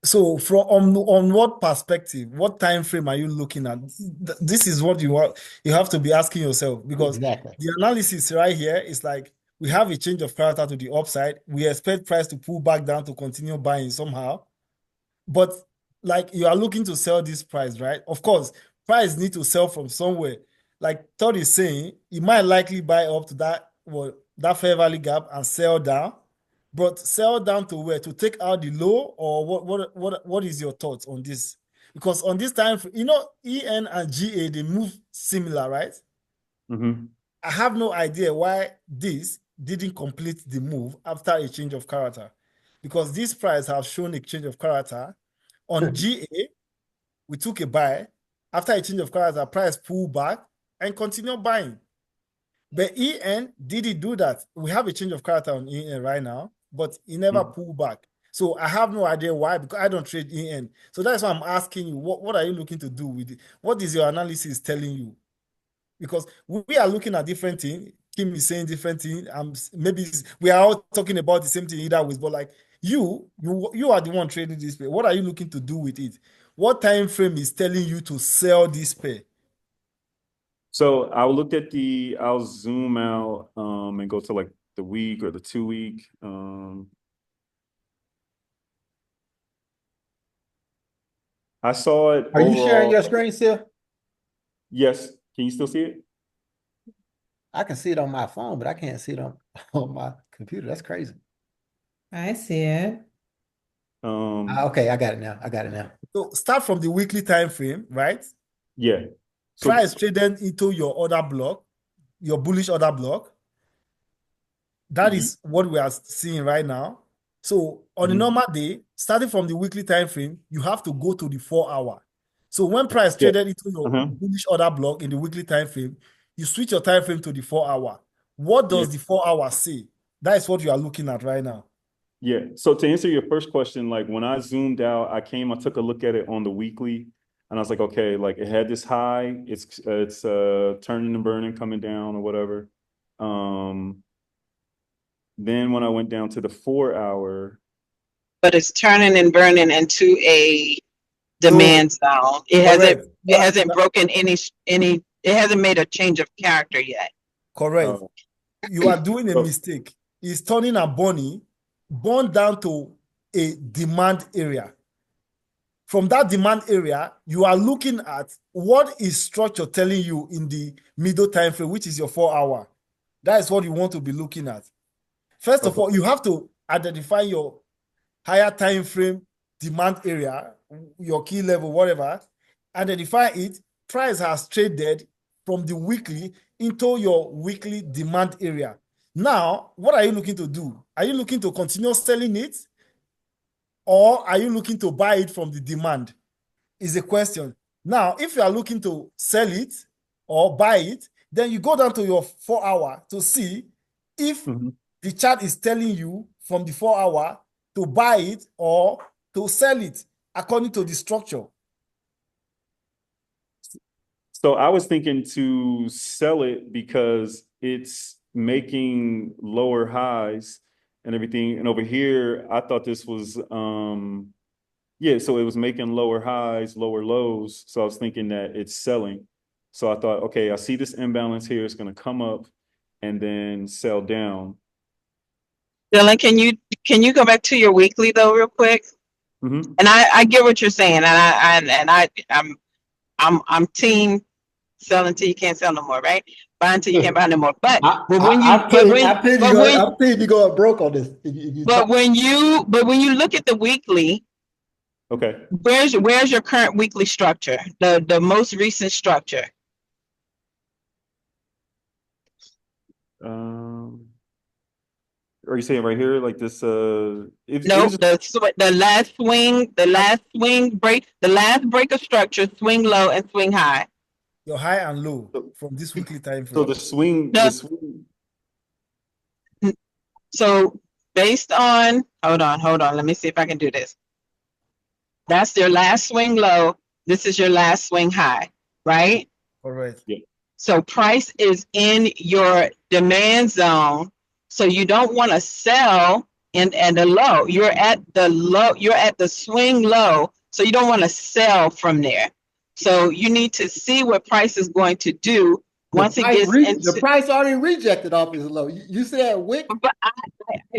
So from on what perspective, what time frame are you looking at? This is what you have to be asking yourself, because Exactly. the analysis right here is like, we have a change of character to the upside. We expect price to pull back down to continue buying somehow. But like, you are looking to sell this price, right? Of course, price need to sell from somewhere. Like Todd is saying, you might likely buy up to that fair value gap and sell down. But sell down to where? To take out the low, or what is your thoughts on this? Because on this time, EN and GA, they move similar, right? Mm-hmm. I have no idea why this didn't complete the move after a change of character, because this price have shown a change of character. On GA, we took a buy. After a change of character, price pulled back and continue buying. But EN didn't do that. We have a change of character on EN right now, but he never pulled back. So I have no idea why, because I don't trade EN. So that's why I'm asking you, what are you looking to do with it? What is your analysis telling you? Because we are looking at different things. Kim is saying different things. Maybe we are all talking about the same thing either way, but like you are the one trading this pair. What are you looking to do with it? What time frame is telling you to sell this pair? So I'll zoom out and go to like the week or the 2 week. I saw it Are you sharing overall. your screen still? Yes. Can you still see it? I can see it on my phone, but I can't see it on my computer. That's crazy. I see it. Okay, I got it now. So start from the weekly time frame, right? Yeah. So Price traded into your order block, your bullish order block. That is what we are seeing right now. So on a normal day, starting from the weekly time frame, you have to go to the 4 hour. So when price traded into your bullish order block in the weekly time frame, you switch your time frame to the 4 hour. What does the 4 hour say? That is what you are looking at right now. Yeah. So to answer your first question, like when I zoomed out, I took a look at it on the weekly, and I was like, okay, like it had this high, it's turning and burning, coming down or whatever. Then when I went down to the 4 hour, but it's turning and burning into a demand zone. It hasn't broken any. It hasn't made a change of character yet. Correct. You are doing a mistake. It's turning and burn down to a demand area. From that demand area, you are looking at what is structure telling you in the middle time frame, which is your 4 hour. That is what you want to be looking at. First of all, you have to identify your higher time frame demand area, your key level, whatever. Identify it. Price has traded from the weekly into your weekly demand area. Now, what are you looking to do? Are you looking to continue selling it, or are you looking to buy it from the demand? Is the question. Now, if you are looking to sell it or buy it, then you go down to your 4 hour to see if the chart is telling you from the 4 hour to buy it or to sell it according to the structure. So I was thinking to sell it because it's making lower highs and everything. And over here, I thought this was, so it was making lower highs, lower lows. So I was thinking that it's selling. So I thought, okay, I see this imbalance here. It's going to come up and then sell down. Dylan, can you go back to your weekly though, real quick? Mm-hmm. And I get what you're saying, I'm team selling till you can't sell no more, right? Buying till you can't buy no more. But when you I paid you going broke on this. when you look at the weekly, Okay. where's your current weekly structure? The most recent structure. Are you saying right here, like this? No, the last break of structure, swing low and swing high. Your high and low from this weekly time frame. So the swing. So based on, hold on, let me see if I can do this. That's your last swing low. This is your last swing high, right? All right. Yeah. So price is in your demand zone. So you don't want to sell in the low. You're at the low, you're at the swing low. So you don't want to sell from there. So you need to see what price is going to do once it gets into the price already rejected off his low. You said wick? But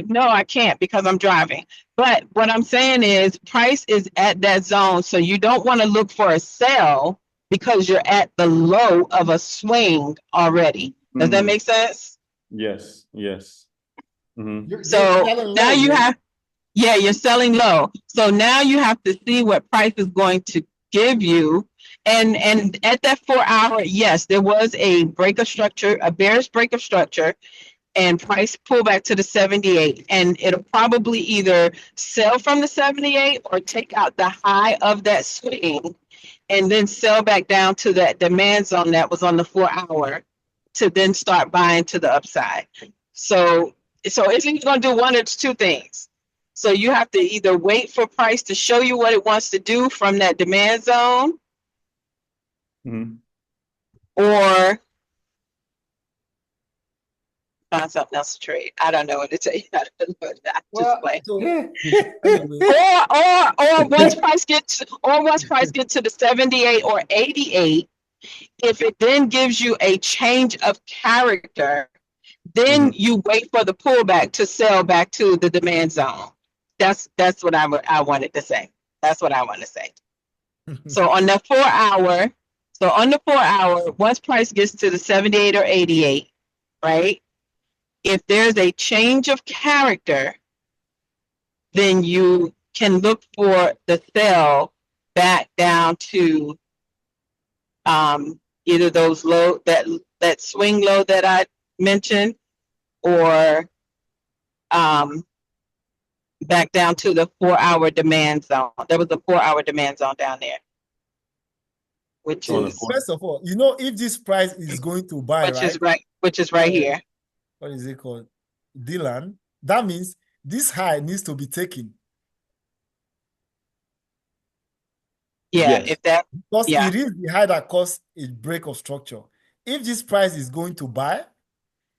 no, I can't because I'm driving. But what I'm saying is price is at that zone. So you don't want to look for a sell because you're at the low of a swing already. Does that make sense? Yes. Yes. Mm-hmm. So now you have, you're selling low. So now you have to see what price is going to give you. And at that 4 hour, yes, there was a break of structure, a bearish break of structure, and price pull back to the 78. And it'll probably either sell from the 78 or take out the high of that swing and then sell back down to that demand zone that was on the 4 hour to then start buying to the upside. So it's either going to do one or two things. So you have to either wait for price to show you what it wants to do from that demand zone, or find something else to trade. I don't know what to tell you. I don't know. Or once price gets to the 78 or 88, if it then gives you a change of character, then you wait for the pullback to sell back to the demand zone. That's what I wanted to say. That's what I want to say. So on the 4 hour, once price gets to the 78 or 88, right? If there's a change of character, then you can look for the sell back down to either those low, that swing low that I mentioned, or back down to the 4 hour demand zone. There was a 4 hour demand zone down there. Which is, first of all, if this price is going to buy, which is right here. What is it called? Dylan. That means this high needs to be taken. Yeah, if that, because it is the high that caused a break of structure. If this price is going to buy,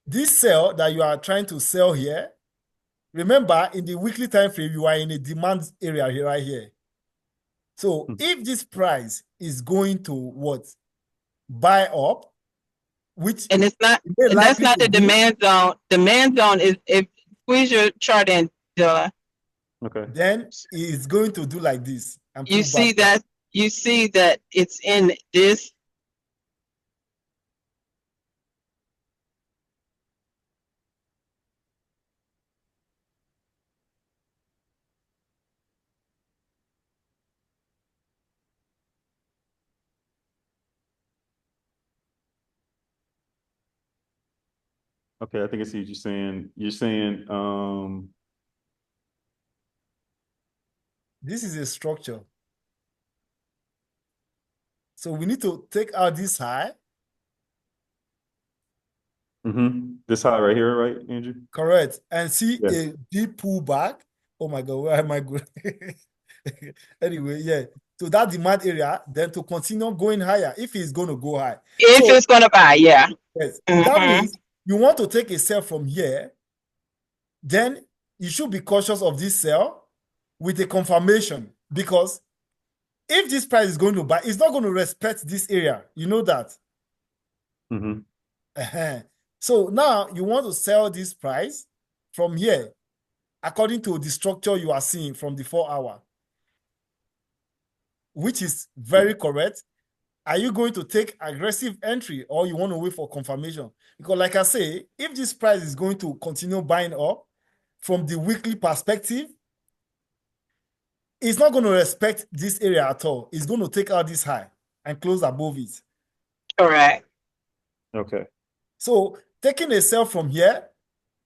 this sell that you are trying to sell here, remember in the weekly time frame, you are in a demand area here, right here. So if this price is going to what? Buy up, which and it's not, and that's not the demand zone. Demand zone is, if squeeze your chart in, Dylan. Okay. Then it's going to do like this. And you see that it's in this. Okay, I think I see what you're saying. You're saying this is a structure. So we need to take out this high. This high right here, right, Andrew? Correct. And see a deep pullback. Oh my God, where am I going? Anyway, so that demand area, then to continue going higher if it's going to go high. If it's going to buy, yes. That means you want to take a sell from here, then you should be cautious of this sell with a confirmation, because if this price is going to buy, it's not going to respect this area. You know that. So now you want to sell this price from here. according to the structure you are seeing from the 4 hour, which is very correct. Are you going to take aggressive entry or you want to wait for confirmation? Because like I say, if this price is going to continue buying up from the weekly perspective, it's not going to respect this area at all. It's going to take out this high and close above it. Correct. Okay. So taking a sell from here,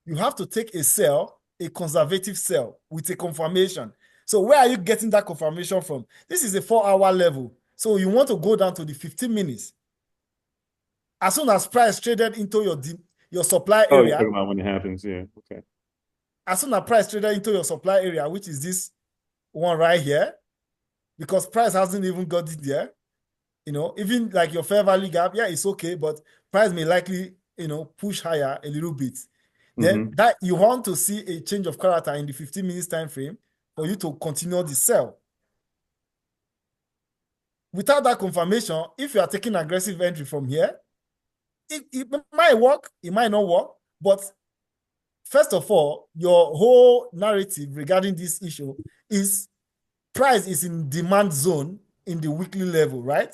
you have to take a sell, a conservative sell with a confirmation. So where are you getting that confirmation from? This is a 4 hour level. So you want to go down to the 15 minutes. As soon as price traded into your supply Oh, you're area, talking about when it happens. Yeah. Okay. as soon as price traded into your supply area, which is this one right here, because price hasn't even got it there, even like your fair value gap, yeah, it's okay, but price may likely, push higher a little bit. Then that you want to see a change of character in the 15 minutes time frame for you to continue the sell. Without that confirmation, if you are taking aggressive entry from here, it might work, it might not work, but first of all, your whole narrative regarding this issue is price is in demand zone in the weekly level, right?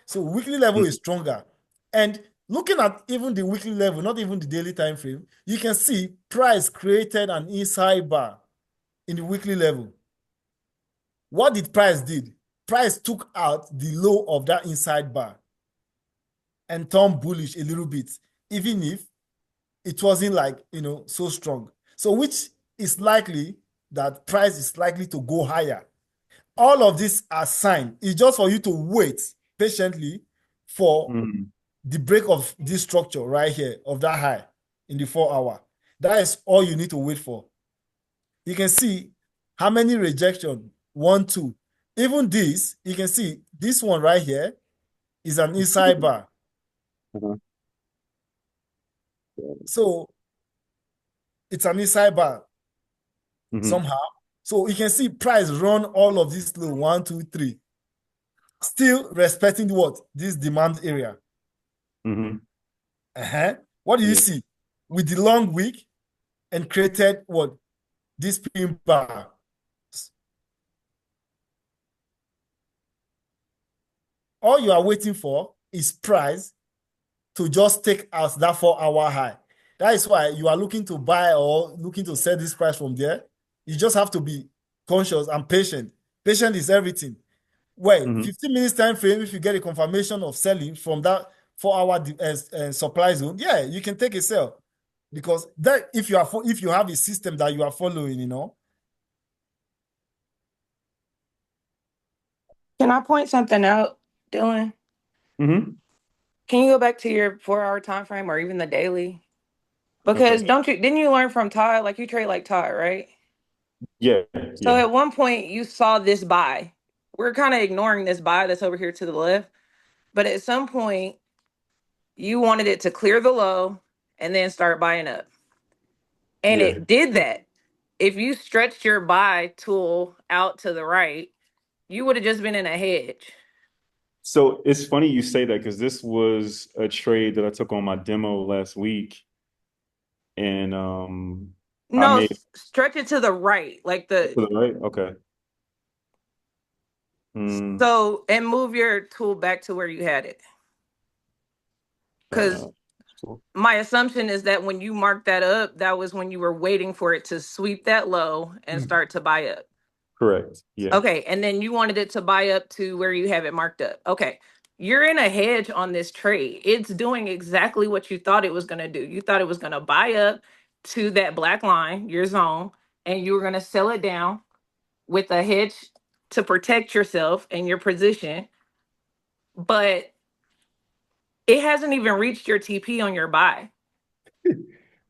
So weekly level is stronger. And looking at even the weekly level, not even the daily time frame, you can see price created an inside bar in the weekly level. What did price did? Price took out the low of that inside bar and turned bullish a little bit, even if it wasn't like, so strong. So which is likely that price is likely to go higher. All of this are signs. It's just for you to wait patiently for the break of this structure right here of that high in the 4 hour. That is all you need to wait for. You can see how many rejection, 1, 2. Even this, you can see this one right here is an inside bar. So it's an inside bar somehow. So you can see price run all of this low, 1, 2, 3. Still respecting what? This demand area. What do you see? With the long wick and created what? This pin bar. All you are waiting for is price to just take out that 4 hour high. That is why you are looking to buy or looking to sell this price from there. You just have to be conscious and patient. Patient is everything. Well, 15 minutes time frame, if you get a confirmation of selling from that 4 hour supply zone, yeah, you can take a sell. Because that if you have a system that you are following, Can I point something out, Dylan? Can you go back to your 4 hour time frame or even the daily? Because didn't you learn from Todd? Like you trade like Todd, right? Yeah. So at one point you saw this buy. We're kind of ignoring this buy that's over here to the left. But at some point, you wanted it to clear the low and then start buying up. And it did that. If you stretched your buy tool out to the right, you would have just been in a hedge. So it's funny you say that because this was a trade that I took on my demo last week. And no, stretch it to the right. Like to the right? Okay. So, and move your tool back to where you had it. Because my assumption is that when you marked that up, that was when you were waiting for it to sweep that low and start to buy up. Correct. Yeah. Okay. And then you wanted it to buy up to where you have it marked up. Okay. You're in a hedge on this trade. It's doing exactly what you thought it was going to do. You thought it was going to buy up to that black line, your zone, and you were going to sell it down with a hedge to protect yourself and your position. But it hasn't even reached your TP on your buy.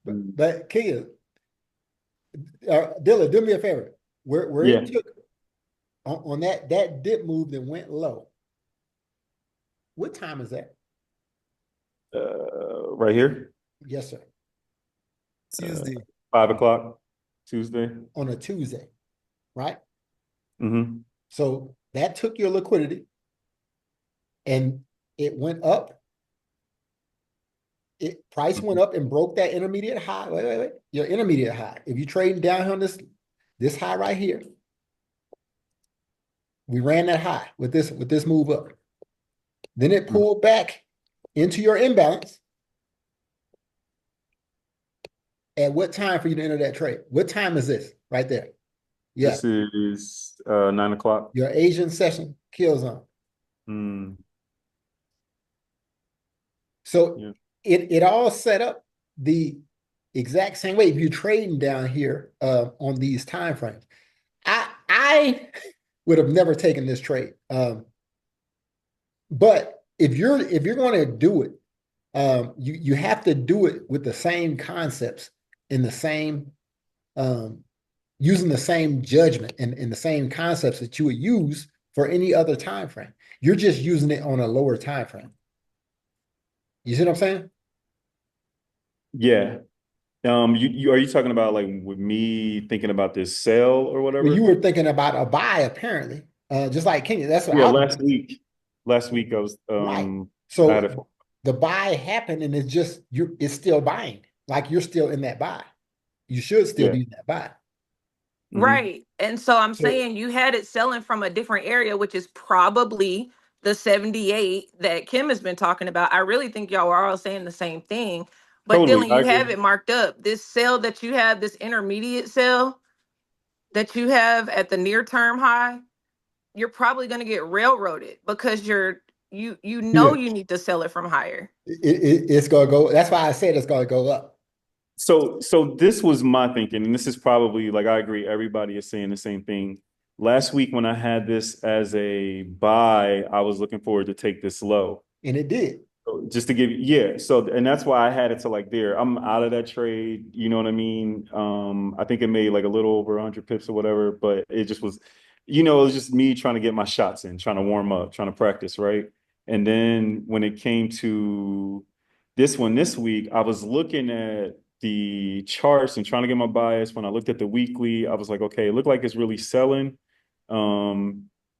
But Kia, Dylan, do me a favor. Where it took on that dip move that went low. What time is that? Right here. Yes, sir. Tuesday. 5 o'clock Tuesday. On a Tuesday, right? So that took your liquidity and it went up. price went up and broke that intermediate high. Wait. Your intermediate high. If you trading down on this high right here, we ran that high with this move up. Then it pulled back into your imbalance. At what time for you to enter that trade? What time is this right there? Yeah, This is 9 o'clock. your Asian session kill zone. Mm, So Yeah. it all set up the exact same way. If you're trading down here on these time frames, I would have never taken this trade. But if you're going to do it, you have to do it with the same concepts in the same using the same judgment and the same concepts that you would use for any other time frame. You're just using it on a lower time frame. You see what I'm saying? Yeah. Are you talking about like with me thinking about this sell or whatever? Well, you were thinking about a buy, apparently. Just like Kenya. That's what Yeah, I was last week. Last week I was right. I So had a the buy happened and it's still buying. Like you're still in that buy. You should still Yeah. be in that buy. Mhm. Right. And so I'm So- saying you had it selling from a different area, which is probably the 78 that Kim has been talking about. I really think y'all are all saying the same thing. But Totally, Dylan, I you have agree. it marked up. This sell that you have, this intermediate sell that you have at the near term high, you're probably going to get railroaded because you know Yeah. you need to sell it from higher. It's gonna go. That's why I said it's gonna go up. So this was my thinking, and this is probably like I agree, everybody is saying the same thing. Last week when I had this as a buy, I was looking forward to take this low. And it did. So just to give you, yeah. So, and that's why I had it to like there. I'm out of that trade. You know what I mean? I think it made like a little over 100 pips or whatever, but it just was, it was just me trying to get my shots in, trying to warm up, trying to practice, right? And then when it came to this one this week, I was looking at the charts and trying to get my bias. When I looked at the weekly, I was like, okay, it looked like it's really selling.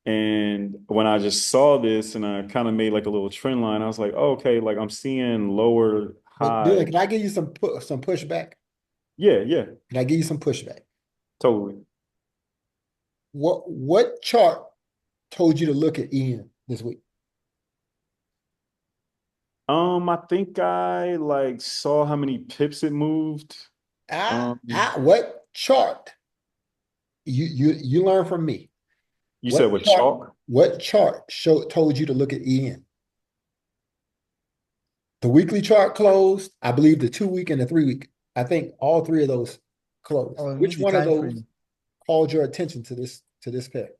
And when I just saw this and I kind of made like a little trend line, I was like, oh, okay, like I'm seeing lower But Dylan, high. can I give you some pushback? Yeah, Can I give you some pushback? totally. What chart told you to look at EN this week? I think I like saw how many pips it moved. What chart? You learn from me. You said what chart- chalk? What chart told you to look at EN? The weekly chart closed. I believe the 2 week and the 3 week. I think all three of those closed. Oh, Which the one of time those frame. called your attention to this pair?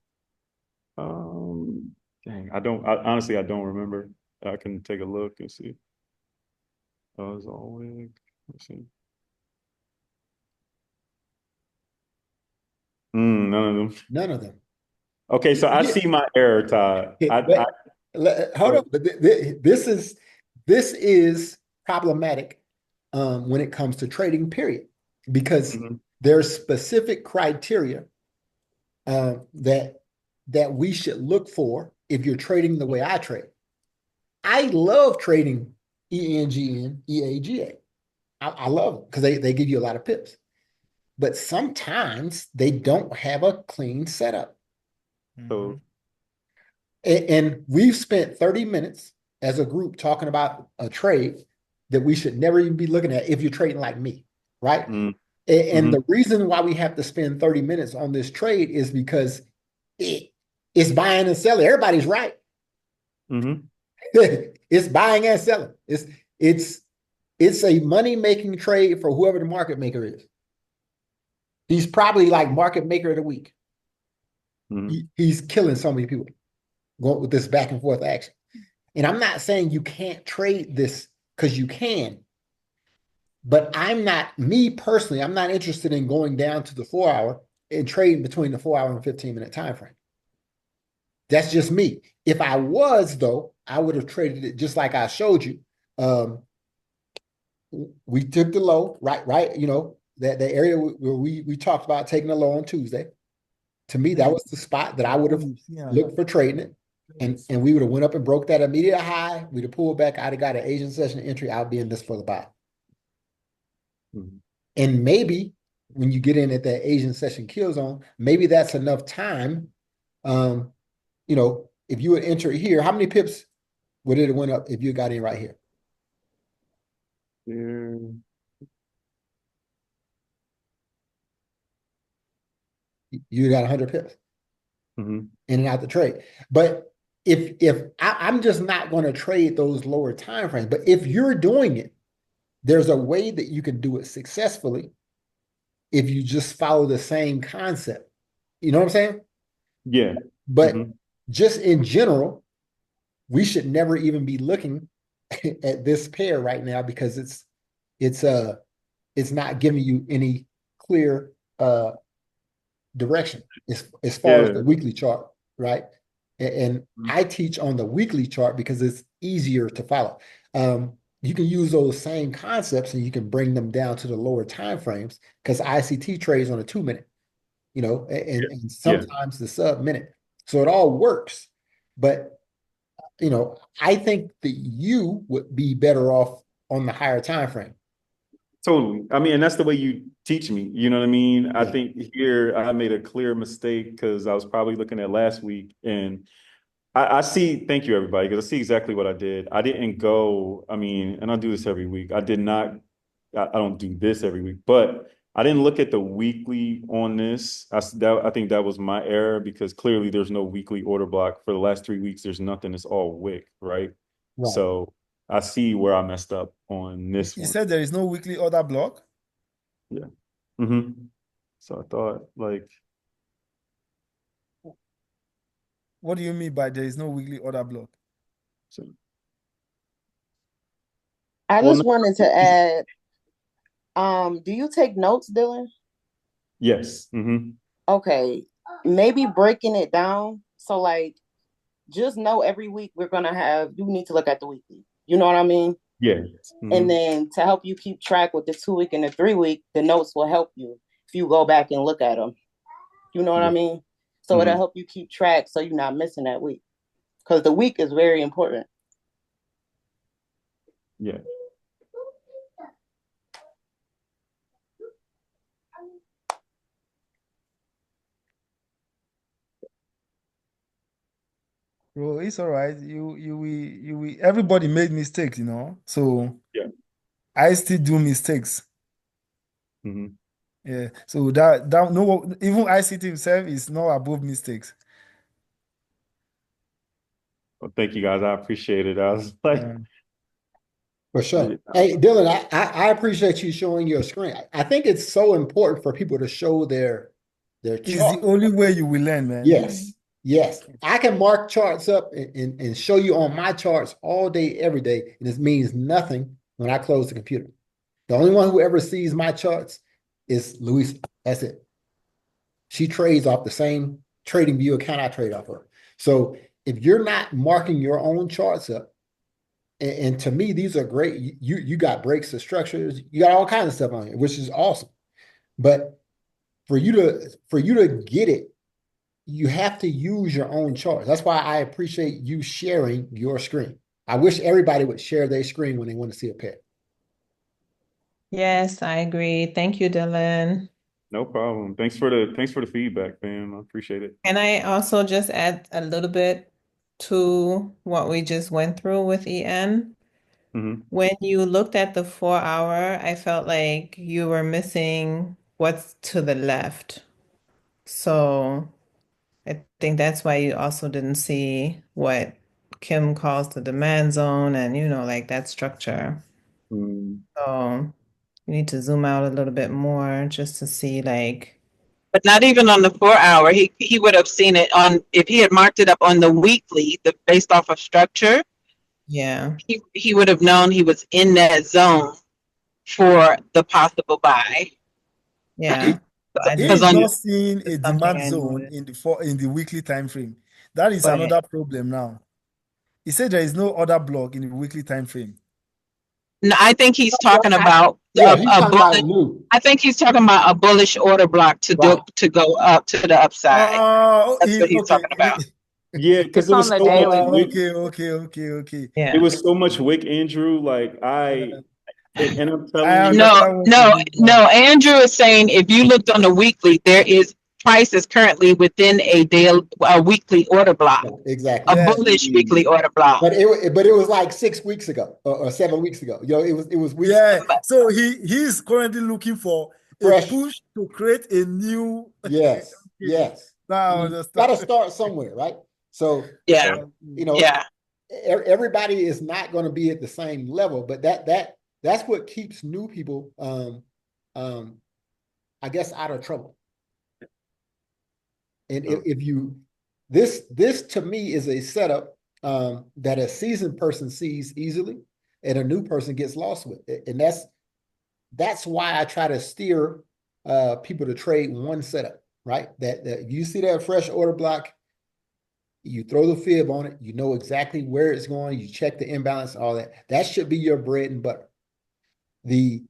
Dang, honestly, I don't remember. I can take a look and see. As always, let's see. None of them. None of them. Okay, so I Yeah. see my error, Todd. Hold on, but this is problematic when it comes to trading, period, because Mhm. there's specific criteria that we should look for if you're trading the way I trade. I love trading ENGN, EAGA. I love them because they give you a lot of pips, but sometimes they don't have a clean setup. So And we've spent 30 minutes as a group talking about a trade that we should never even be looking at if you're trading like me, right? Mm. And Mhm. the reason why we have to spend 30 minutes on this trade is because it's buying and selling. Everybody's right. Mhm. It's buying and selling. It's a money-making trade for whoever the market maker is. He's probably like market maker of the week. Mhm. He's killing so many people going with this back and forth action. And I'm not saying you can't trade this because you can, but me personally, I'm not interested in going down to the 4 hour and trading between the 4 hour and 15-minute time frame. That's just me. If I was, though, I would have traded it just like I showed you. We took the low, right? That the area where we talked about taking the low on Tuesday. To me, that was the spot that I would have looked for trading it. and we would have went up and broke that immediate high. We'd have pulled back. I'd have got an Asian session entry. I'll be in this for the buy. Mhm. And maybe when you get in at that Asian session kill zone, maybe that's enough time. You know, if you would enter here, how many pips would it have went up if you got in right here? Yeah. You got 100 pips Mhm. in and out the trade. But if I'm just not going to trade those lower time frames, but if you're doing it, there's a way that you can do it successfully if you just follow the same concept. You know what I'm saying? Yeah. But Mhm. just in general, we should never even be looking at this pair right now because it's not giving you any clear direction as far as Yeah. the weekly chart, right? And I teach on the weekly chart because it's easier to follow. You can use those same concepts and you can bring them down to the lower time frames because ICT trades on a 2-minute, you know, and Yeah. sometimes the sub-minute. So it all works. But, you know, I think that you would be better off on the higher time frame. Totally. I mean, and that's the way you teach me. You know what I mean? I Yeah. think here I made a clear mistake because I was probably looking at last week and I see, thank you everybody, because I see exactly what I did. I didn't go, I mean, and I do this every week. I did not, I don't do this every week, but I didn't look at the weekly on this. I think that was my error because clearly there's no weekly order block for the last 3 weeks. There's nothing. It's all wick, right? Right. So I see where I messed up on this You one. said there is no weekly order block? Yeah. Mm-hmm. So I thought like, What do you mean by there is no weekly order block? so, I well, just wanted to add, do you take notes, Dylan? yes. Mm-hmm. Okay, maybe breaking it down. So like, just know every week you need to look at the weekly. You know what I mean? Yeah. And Mhm. then to help you keep track with the 2 week and the 3 week, the notes will help you if you go back and look at them. You know what I Yeah. mean? So Mhm. it'll help you keep track so you're not missing that week. Because the week is very important. Yeah. Bro, it's all right. Everybody made mistakes, you know. So Yeah. I still do mistakes. Mm-hmm. Yeah. So that no, even ICT himself is not above mistakes. Well, thank you guys. I appreciate it. I was like, For sure. Hey, Dylan, I appreciate you showing your screen. I think it's so important for people to show their It's chart. the only way you will learn, man. Yes. Yes. I can mark charts up and show you on my charts all day, every day, and it means nothing when I close the computer. The only one who ever sees my charts is Louisa. That's it. She trades off the same trading view account I trade off of. So if you're not marking your own charts up, and to me, these are great. You got breaks of structures, you got all kinds of stuff on here, which is awesome. But for you to get it, you have to use your own charts. That's why I appreciate you sharing your screen. I wish everybody would share their screen when they want to see a pair. Yes, I agree. Thank you, Dylan. no problem. Thanks for the feedback, fam. I appreciate it. Can I also just add a little bit to what we just went through with EN? Mm-hmm. When you looked at the 4 hour, I felt like you were missing what's to the left. So I think that's why you also didn't see what Kim calls the demand zone and, like that structure. Mm. So you need to zoom out a little bit more just to see like. But not even on the 4 hour. He would have seen it on, if he had marked it up on the weekly, based off of structure. Yeah. He would have known he was in that zone for the possible buy. Yeah. He's not seeing a demand zone in the weekly time frame. That is another problem now. He said there is no order block in the weekly time frame. No, I think he's talking about I think he's talking about a bullish order block to go up to the upside. That's what he's talking about. Yeah, because It's it on was the so much daily. wick. Okay. It Yeah. was so much wick, Andrew. Like and I'm I telling you, No, understand what you no, mean now. no. Andrew is saying if you looked on the weekly, there is prices currently within a weekly order block, Exactly. a Yeah. bullish weekly order block. But it was like 6 weeks ago or 7 weeks ago. It was weeks Yeah. So he's currently looking for a fresh. push to create a new. Yes. Yes. Now I You understand. got to start somewhere, right? So Yeah, yeah. everybody is not going to be at the same level, but that's what keeps new people I guess out of trouble. And if you this to me is a setup that a seasoned person sees easily and a new person gets lost with. And that's why I try to steer people to trade one setup, right? That you see that fresh order block, you throw the fib on it, you know exactly where it's going, you check the imbalance, all that. That should be your bread and butter. The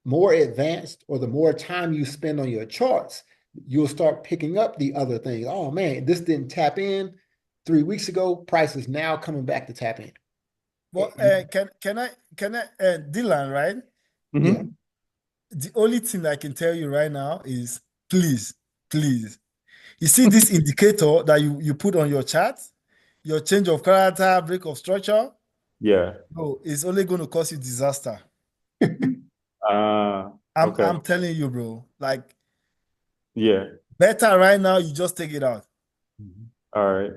more advanced or the more time you spend on your charts, you'll start picking up the other things. Oh man, this didn't tap in 3 weeks ago. Price is now coming back to tap in. Well, can I Dylan, right? Yeah. The only thing I can tell you right now is please. You see this indicator that you put on your chart, your change of character, break of structure. yeah. No, it's only going to cause you disaster. Okay. I'm telling you, bro. Like, Yeah. better right now, you just take it out. All right.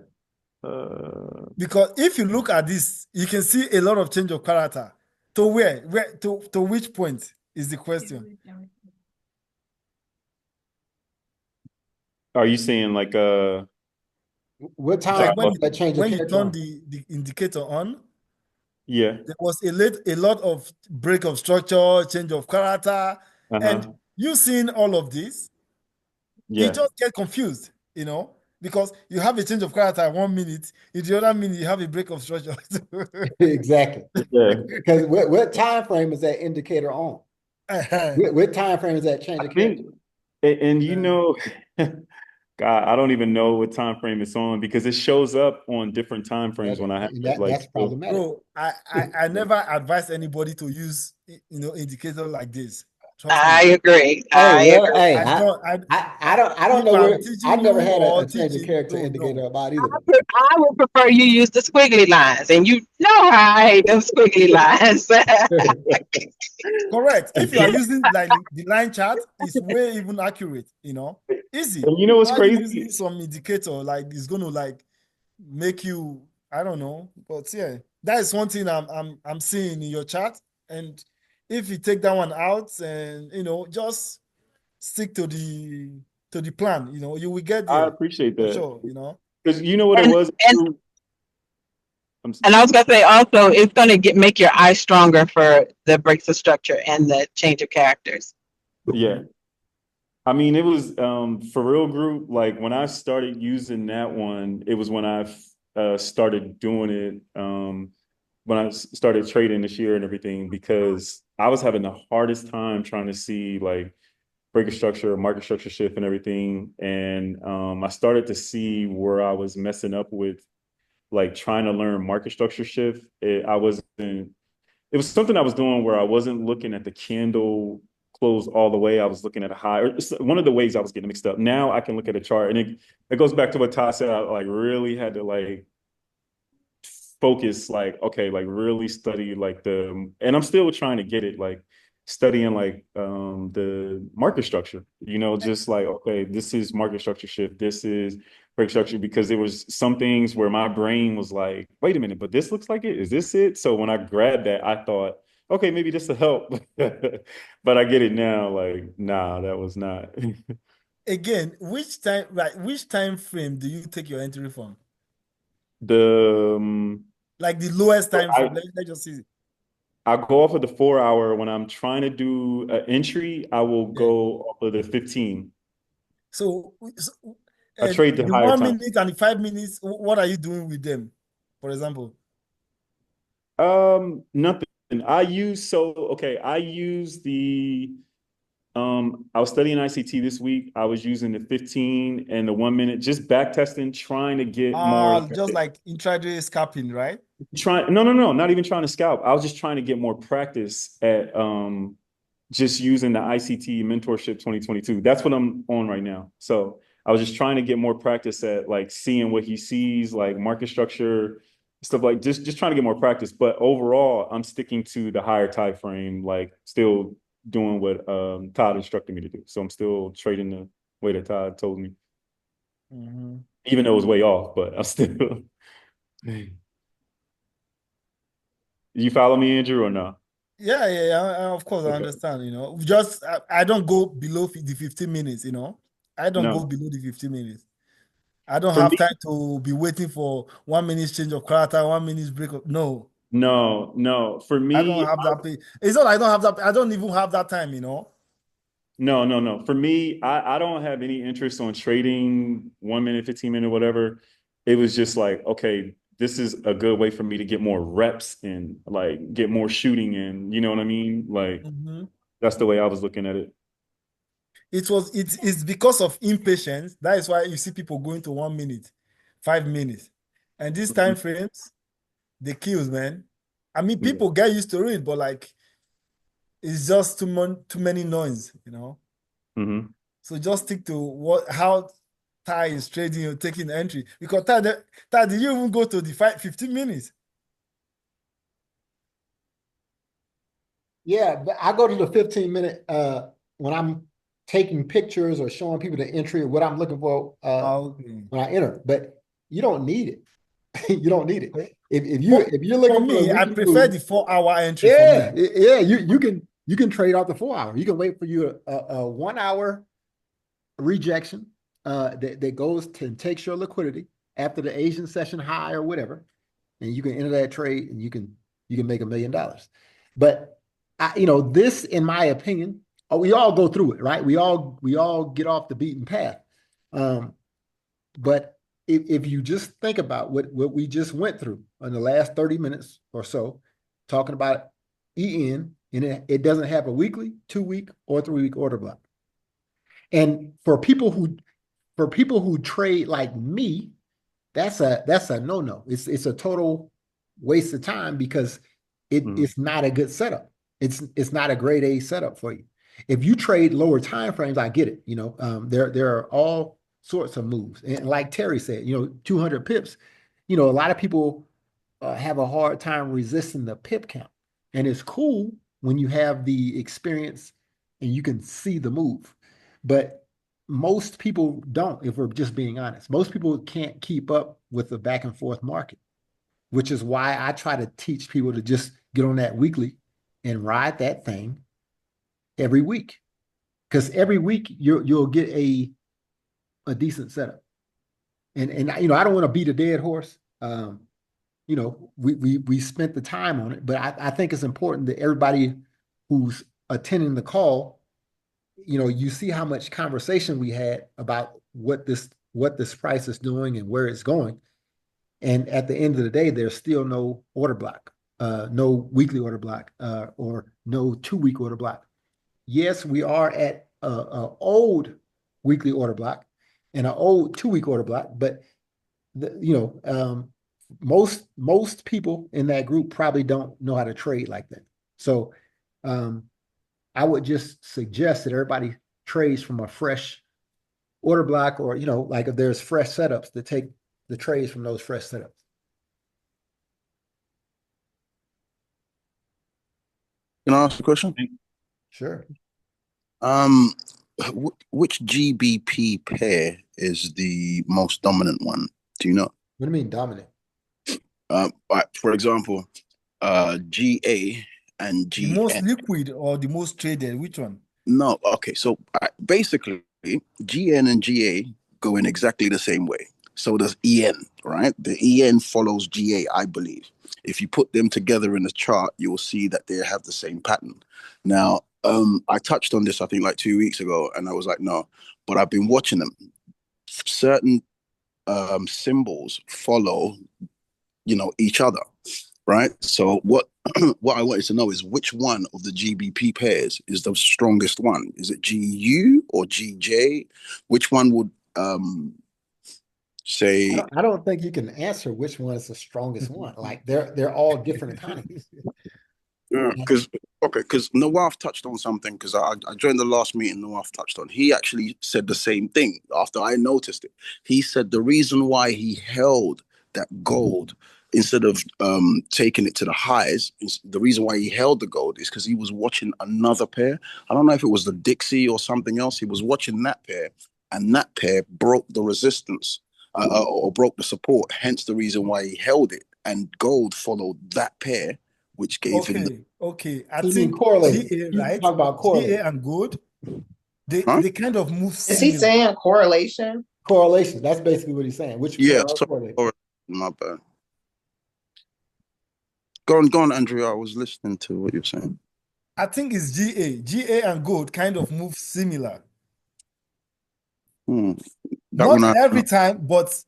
Because if you look at this, you can see a lot of change of character. To where to which point is the question? Are you saying like what time Like when that change of you character turn on? the indicator on, yeah. there was a lot of break of structure, change of character, and Uh-huh. you seeing all of this, you Yeah. just get confused, because you have a change of character 1 minute, in the other minute you have a break of structure. Exactly. Yeah. Because what time frame is that indicator on? What time frame is that change I of character? think, and you know, God, I don't even know what time frame it's on because it shows up on different time frames when I have it. Like, That's problematic. Bro, I never advise anybody to use indicator like this. Trust me. I agree. Hey, I hey, agree. I don't If know I'm where teaching I've never you had or a change of teaching, character no. indicator about either. I would prefer you use the squiggly lines, and you know how I hate them squiggly lines. Correct. If you are using like the line chart, it's way even accurate, easy. And you know what's Why you crazy? using some indicator like it's gonna like make you, I don't know, but yeah, that is one thing I'm seeing in your chart. And if you take that one out and just stick to the plan, you will get I there appreciate for that sure. because you know what it was. And I was gonna say also, it's gonna make your eye stronger for the breaks of structure and the change of characters. Yeah. I mean, it was for real group. Like when I started using that one, it was when I started doing it. When I started trading this year and everything, because I was having the hardest time trying to see like break of structure, market structure shift, and everything. And I started to see where I was messing up with, like trying to learn market structure shift. It was something I was doing where I wasn't looking at the candle close all the way. I was looking at a high, or one of the ways I was getting mixed up. Now I can look at a chart, and it goes back to what Todd said. I like really had to like focus, like, okay, like really study like and I'm still trying to get it, like studying like the market structure, just like, okay, this is market structure shift, this is break structure, because there was some things where my brain was like, wait a minute, but this looks like it, is this it? So when I grabbed that, I thought, okay, maybe this will help. But I get it now, like, nah, that was not. Again, which time frame do you take your entry from? The Like the lowest time I, frame. Let's just see. I go off of the 4 hour. When I'm trying to do an entry, I will go off of the 15. So I trade the the higher 1 time. minute and the 5 minutes, what are you doing with them, for example? Nothing. I use the I was studying ICT this week. I was using the 15 and the 1 minute, just back testing, trying to get more. Just like intraday scalping, right? No, not even trying to scalp. I was just trying to get more practice at just using the ICT Mentorship 2022. That's what I'm on right now. So I was just trying to get more practice at like seeing what he sees, like market structure, stuff like just trying to get more practice. But overall, I'm sticking to the higher time frame, like still doing what Todd instructed me to do. So I'm still trading the way that Todd told me. Even though it was way off, but I'm still. You follow me, Andrew, or no? Yeah. Of course, I understand. Just I don't go below the 15 minutes. I don't go below the 15 minutes. I don't have time to be waiting for 1 minute change of character, 1 minute break. No. For me, I don't have that. It's not. I don't have that. I don't even have that time. No. For me, I don't have any interest on trading 1 minute, 15 minute, whatever. It was just like, okay, this is a good way for me to get more reps and like get more shooting in. You know what I mean? Like that's the way I was looking at it. It's because of impatience. That is why you see people going to 1 minute, 5 minutes, and these time frames, they kills, man. I mean, people get used to it, but like, it's just too many noise, So just stick to how Ty is trading or taking entry. Because Ty, did you even go to the 15 minutes? Yeah, but I go to the 15-minute when I'm taking pictures or showing people the entry of what I'm looking for when I enter. But you don't need it. You don't need it. If you're looking for me, I prefer the 4-hour entry. Yeah, you can trade out the 4 hour. You can wait for you a 1 hour rejection that goes to takes your liquidity after the Asian session high or whatever, and you can enter that trade and you can make $1 million. But this, in my opinion, we all go through it, right? We all get off the beaten path. But if you just think about what we just went through in the last 30 minutes or so, talking about EN, and it doesn't have a weekly, 2-week, or 3-week order block. And for people who trade like me, that's a no-no. It's a total waste of time because it's not a good setup. It's not a grade A setup for you. If you trade lower time frames, I get it. There are all sorts of moves, and like Terry said, 200 pips. A lot of people have a hard time resisting the pip count, and it's cool when you have the experience and you can see the move. But most people don't, if we're just being honest. Most people can't keep up with the back and forth market, which is why I try to teach people to just get on that weekly and ride that thing every week. Because every week you'll get a decent setup. And I don't want to beat a dead horse. We spent the time on it, but I think it's important that everybody who's attending the call, you see how much conversation we had about what this price is doing and where it's going. And at the end of the day, there's still no order block, no weekly order block, or no 2-week order block. Yes, we are at a old weekly order block and an old 2-week order block, but most people in that group probably don't know how to trade like that. So I would just suggest that everybody trades from a fresh order block, or like if there's fresh setups, to take the trades from those fresh setups. Can I ask a question? Sure. Which GBP pair is the most dominant one? Do you know? What do you mean dominant? For example, GA and GN. The most liquid or the most traded? Which one? No. Okay. So basically, GN and GA go in exactly the same way. So does EN, right? The EN follows GA, I believe. If you put them together in the chart, you will see that they have the same pattern. Now, I touched on this, I think, like 2 weeks ago, and I was like, no, but I've been watching them. Certain symbols follow, each other. right? So what what I wanted to know is which one of the GBP pairs is the strongest one? Is it GU or GJ? Which one would say I don't think you can answer which one is the strongest one. Like they're all different economies. because because Nawaf touched on something because I joined the last meeting Nawaf touched on. He actually said the same thing after I noticed it. He said the reason why he held that gold instead of taking it to the highs, the reason why he held the gold is because he was watching another pair. I don't know if it was the Dixie or something else. He was watching that pair, and that pair broke the resistance or broke the support. Hence the reason why he held it, and gold followed that pair, which gave him the Okay. I You mean think correlated. GA, You right? talk about correlated. GA and gold, Huh? they kind of move Is he similar. saying correlation? Correlation. That's basically what he's saying. Which Yeah, pair are sorry, correlated? my bad. Go on, Andrew. I was listening to what you're saying. I think it's GA. GA and gold kind of move similar. That Not one every time, but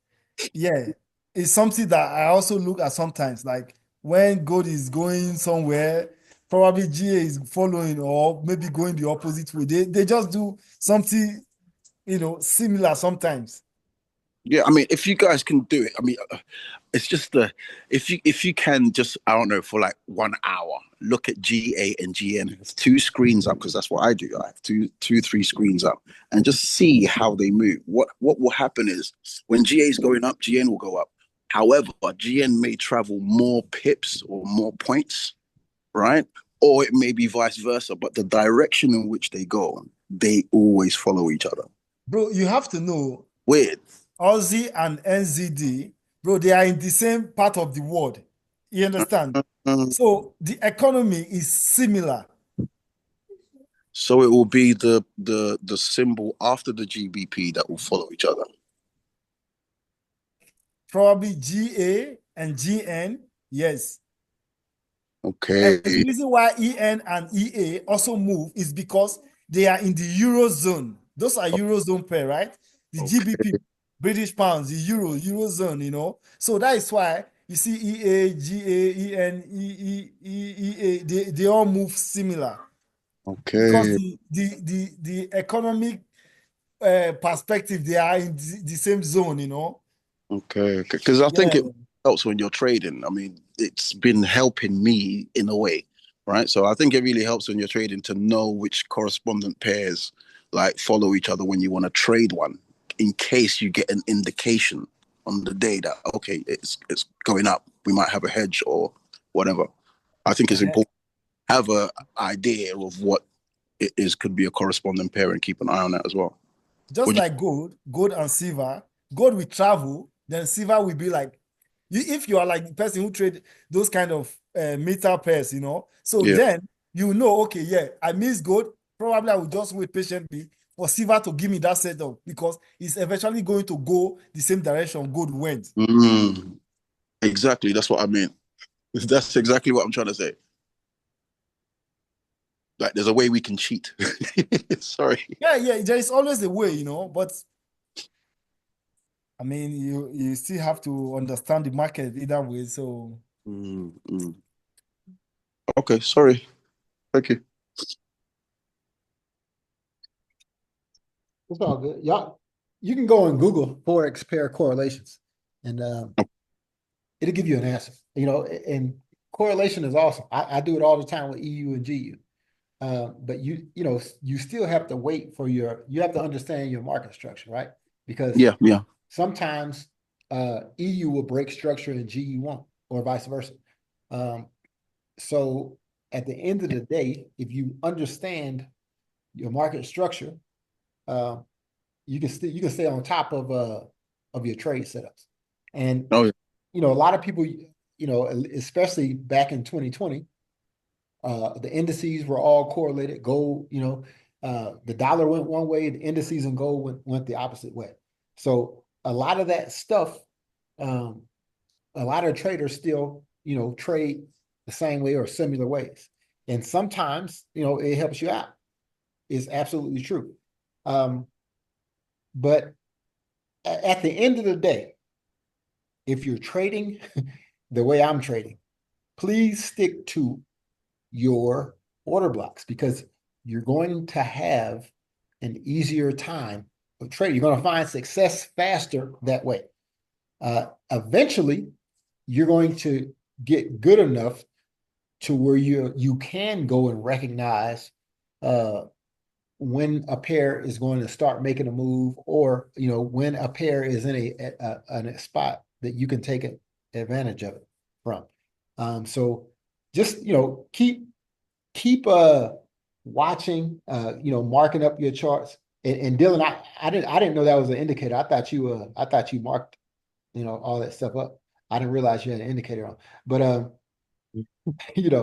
yeah, it's something that I also look at sometimes. Like when gold is going somewhere, probably GA is following or maybe going the opposite way. They just do something, similar sometimes. Yeah, I mean, if you guys can do it, I mean, it's just if you can just I don't know for like 1 hour look at GA and GN, have two screens up because that's what I do. I have three screens up and just see how they move. What will happen is when GA is going up, GN will go up. However, GN may travel more pips or more points, right? Or it may be vice versa. But the direction in which they go, they always follow each other. Bro, you have to know Weird. Aussie and NZD, bro, they are in the same part of the world. You understand? So the economy is similar. So it will be the symbol after the GBP that will follow each other. Probably GA and GN, yes. Okay. And the reason why EN and EA also move is because they are in the Eurozone. Those are Eurozone pair, right? The GBP, British pounds, the Eurozone, So that is why you see EA, GA, EN, EA, they all move similar. Okay. Because the economic perspective, they are in the same zone, Okay. Because I think it helps when you're trading. I mean, it's been helping me in a way, right? So I think it really helps when you're trading to know which correspondent pairs like follow each other when you want to trade one, in case you get an indication on the day that okay, it's going up. We might have a hedge or whatever. I think it's important to have an idea of what it is could be a corresponding pair and keep an eye on that as well. Just like gold and silver, gold will travel, then silver will be like, if you are like the person who trade those kind of metal pairs, so then you know, okay, yeah, I miss gold. Probably I will just wait patiently for silver to give me that setup because it's eventually going to go the same direction gold went. Exactly. That's what I mean. That's exactly what I'm trying to say. Like, there's a way we can cheat. Sorry. Yeah. There is always a way, but I mean, you still have to understand the market either way. So. Okay. Sorry. Thank you. It's all good. Y'all, you can go on Google Forex pair correlations and it'll give you an answer. And correlation is awesome. I do it all the time with EU and GU. But you still have to wait for you have to understand your market structure, right? Because sometimes EU will break structure and GU won't, or vice versa. So at the end of the day, if you understand your market structure, you can stay on top of your trade setups. And a lot of people, especially back in 2020, the indices were all correlated. Gold, the dollar went one way, the indices and gold went the opposite way. So a lot of that stuff, a lot of traders still, trade the same way or similar ways. And sometimes, it helps you out. It's absolutely true. But at the end of the day, if you're trading the way I'm trading, please stick to your order blocks because you're going to have an easier time of trading. You're going to find success faster that way. Eventually, you're going to get good enough to where you can go and recognize when a pair is going to start making a move, or when a pair is in a spot that you can take advantage of it from. So just keep watching, marking up your charts. And Dylan, I didn't know that was an indicator. I thought you marked all that stuff up. I didn't realize you had an indicator on. But keep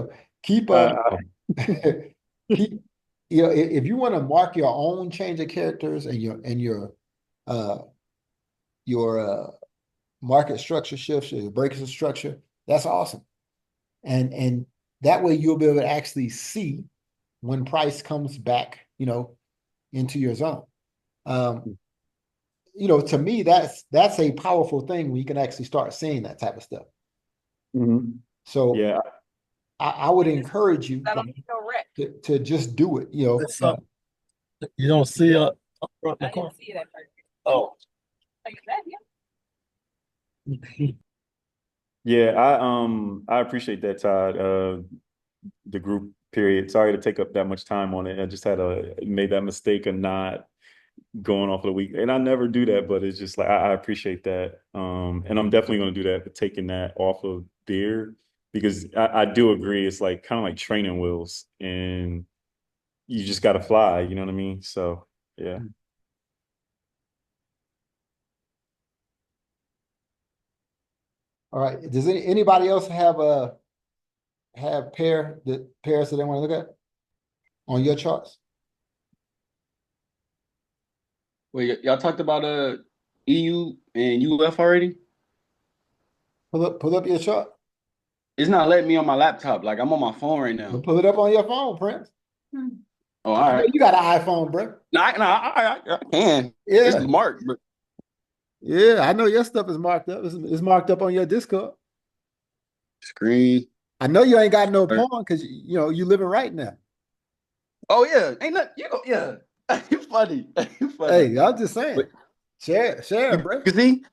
keep if you want to mark your own change of characters and your market structure shifts, your breakers structure, that's awesome. And that way you'll be able to actually see when price comes back, into your zone. To me, that's a powerful thing when you can actually start seeing that type of stuff. Mm-hmm. So yeah, I would encourage you to just do it. You don't see a front the car? Oh. Yeah, I appreciate that, Todd. The group period. Sorry to take up that much time on it. I just made that mistake of not going off of the week. And I never do that, but it's just like I appreciate that. And I'm definitely gonna do that, but taking that off of there because I do agree it's like kind of like training wheels and you just gotta fly, you know what I mean? So yeah. All right. Does anybody else have pairs that they want to look at on your charts? Wait, y'all talked about EU and UF already? Pull up your chart. It's not letting me on my laptop. Like I'm on my phone right now. Well, pull it up on your phone, Prince. Oh, all right. You got an iPhone, bro. No, I can. Yeah. It's marked, but yeah, I know your stuff is marked up. It's marked up on your Discord. Screen. I know you ain't got no porn because you living right now. Oh yeah, ain't nothing. Yeah. You funny. You funny. Hey, I'm just saying. But, share, bro. You see?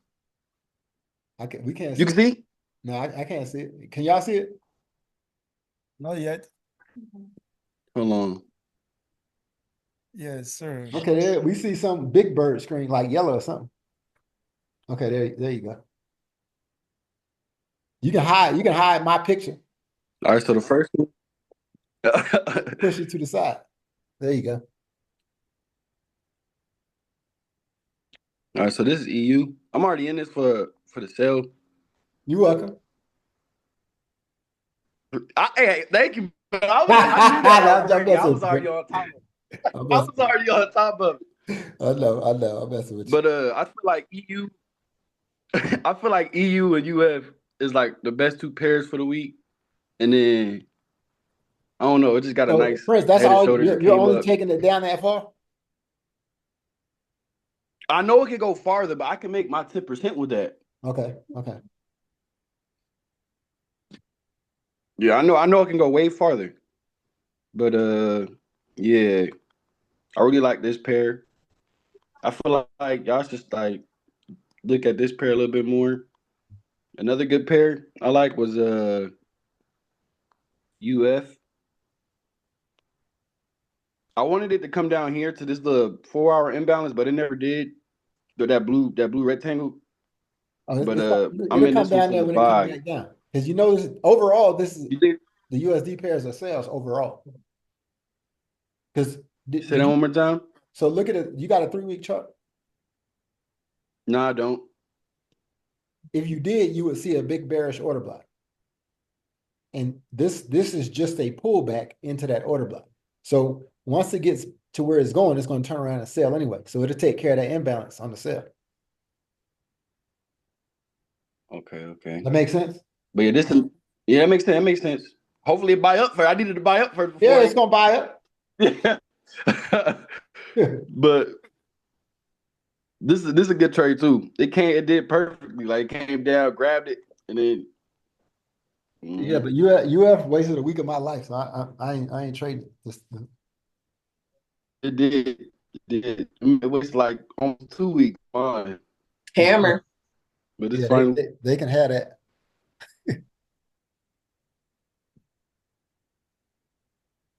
We can't. You can see? No, I can't see it. Can y'all see it? Not yet. Hold on. Yes, sir. Okay, there we see some big bird screen like yellow or something. Okay, there you go. You can hide my picture. All right, so the first one. Push it to the side. There you go. All right, so this is EU. I'm already in this for the sale. You're welcome. Hey, thank you. I was already on top of it. I was already on top of it. I know. I'm messing with you. But I feel like EU. I feel like EU and UF is like the best two pairs for the week, and then I don't know. It just got a nice. Prince, that's all. You're only taking it down that far. I know it can go farther, but I can make my 10% with that. Okay. Yeah, I know it can go way farther. But yeah. I really like this pair. I feel like y'all should like look at this pair a little bit more. Another good pair I like was UF. I wanted it to come down here to this little 4-hour imbalance, but it never did. That blue rectangle. But I'm in this one for the buy. Because overall, this is the USD pairs are sales overall. Because say that one more time. So look at it. You got a 3-week chart? No, I don't. If you did, you would see a big bearish order block. And this is just a pullback into that order block. So once it gets to where it's going to turn around and sell anyway. So it'll take care of that imbalance on the sell. Okay. That makes sense? But yeah, that makes sense. That makes sense. Hopefully it buy up first. I needed to buy up first. Yeah, it's gonna buy up. Yeah. But this is a good trade too. It did perfectly. Like it came down, grabbed it, and then Yeah, Mhm. but UF wasted a week of my life, so I ain't trading it. It did. It did. I mean, it was like almost 2 weeks. Fine. Hammer. But it's Yeah, fine. they can have that.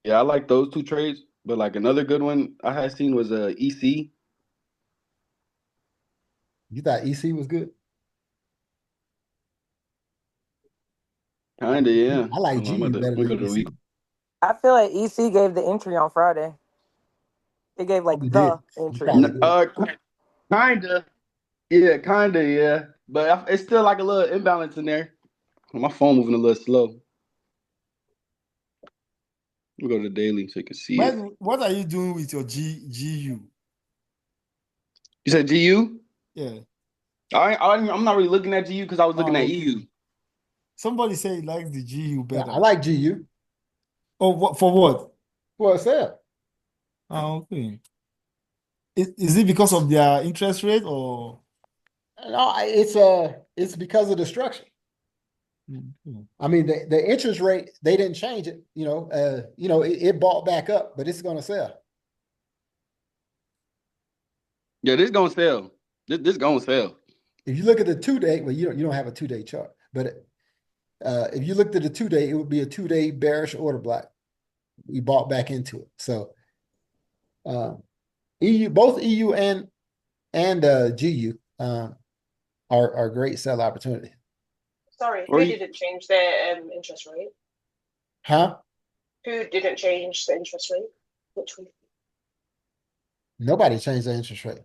Yeah, I like those two trades. But like another good one I had seen was EC. You thought EC was good? Kinda, yeah. I like Hold on, GU better I'm gonna than go to the EC. week. I feel like EC gave the entry on Friday. It gave like Probably the did. You entry. probably did. Kinda. Yeah, kinda, yeah. But it's still like a little imbalance in there. My phone moving a little slow. We'll go to the daily so you can see it. What are you doing with your GU? You said GU? Yeah. I'm not really looking at GU because I was looking Oh, at okay. EU. Somebody say he likes the GU Yeah, better. I like GU. Oh, what for what? What's that? Oh, okay. Is it because of their interest rate or? No, it's because of the structure. Mhm. I mean, the interest rate, they didn't change it, it bought back up, but it's gonna sell. Yeah, this gonna sell. This gonna sell. If you look at the 2-day, well, you don't have a 2-day chart, but if you looked at the 2-day, it would be a 2-day bearish order block. We bought back into it. So both EU and GU are great sell opportunity. Sorry, Or who you, didn't change their interest rate? Huh? Who didn't change the interest rate? Which one? Nobody changed the interest rate.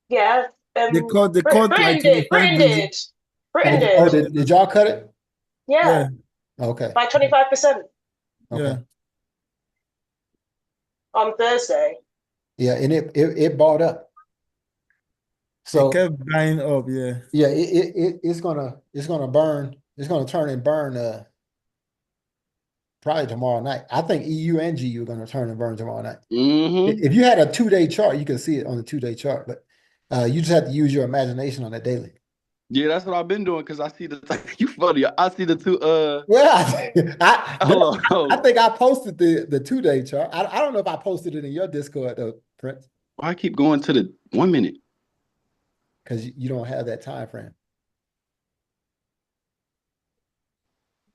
Yeah, They cut like Britain did. 25 Britain basis. did. Britain did. Did y'all cut it? Yeah, Okay. by 25% Okay. Yeah. on Thursday. Yeah, and it bought up. They So kept buying up, yeah. yeah, it's gonna burn. It's gonna turn and burn probably tomorrow night. I think EU and GU are gonna turn and burn tomorrow night. mm-hmm. If you had a 2-day chart, you can see it on the 2-day chart, but you just have to use your imagination on the daily. Yeah, that's what I've been doing because I see the you funny. I see the two Well, hold I on. think I posted the 2-day chart. I don't know if I posted it in your Discord though, Prince, Why I keep going to the 1 minute? because you don't have that time frame.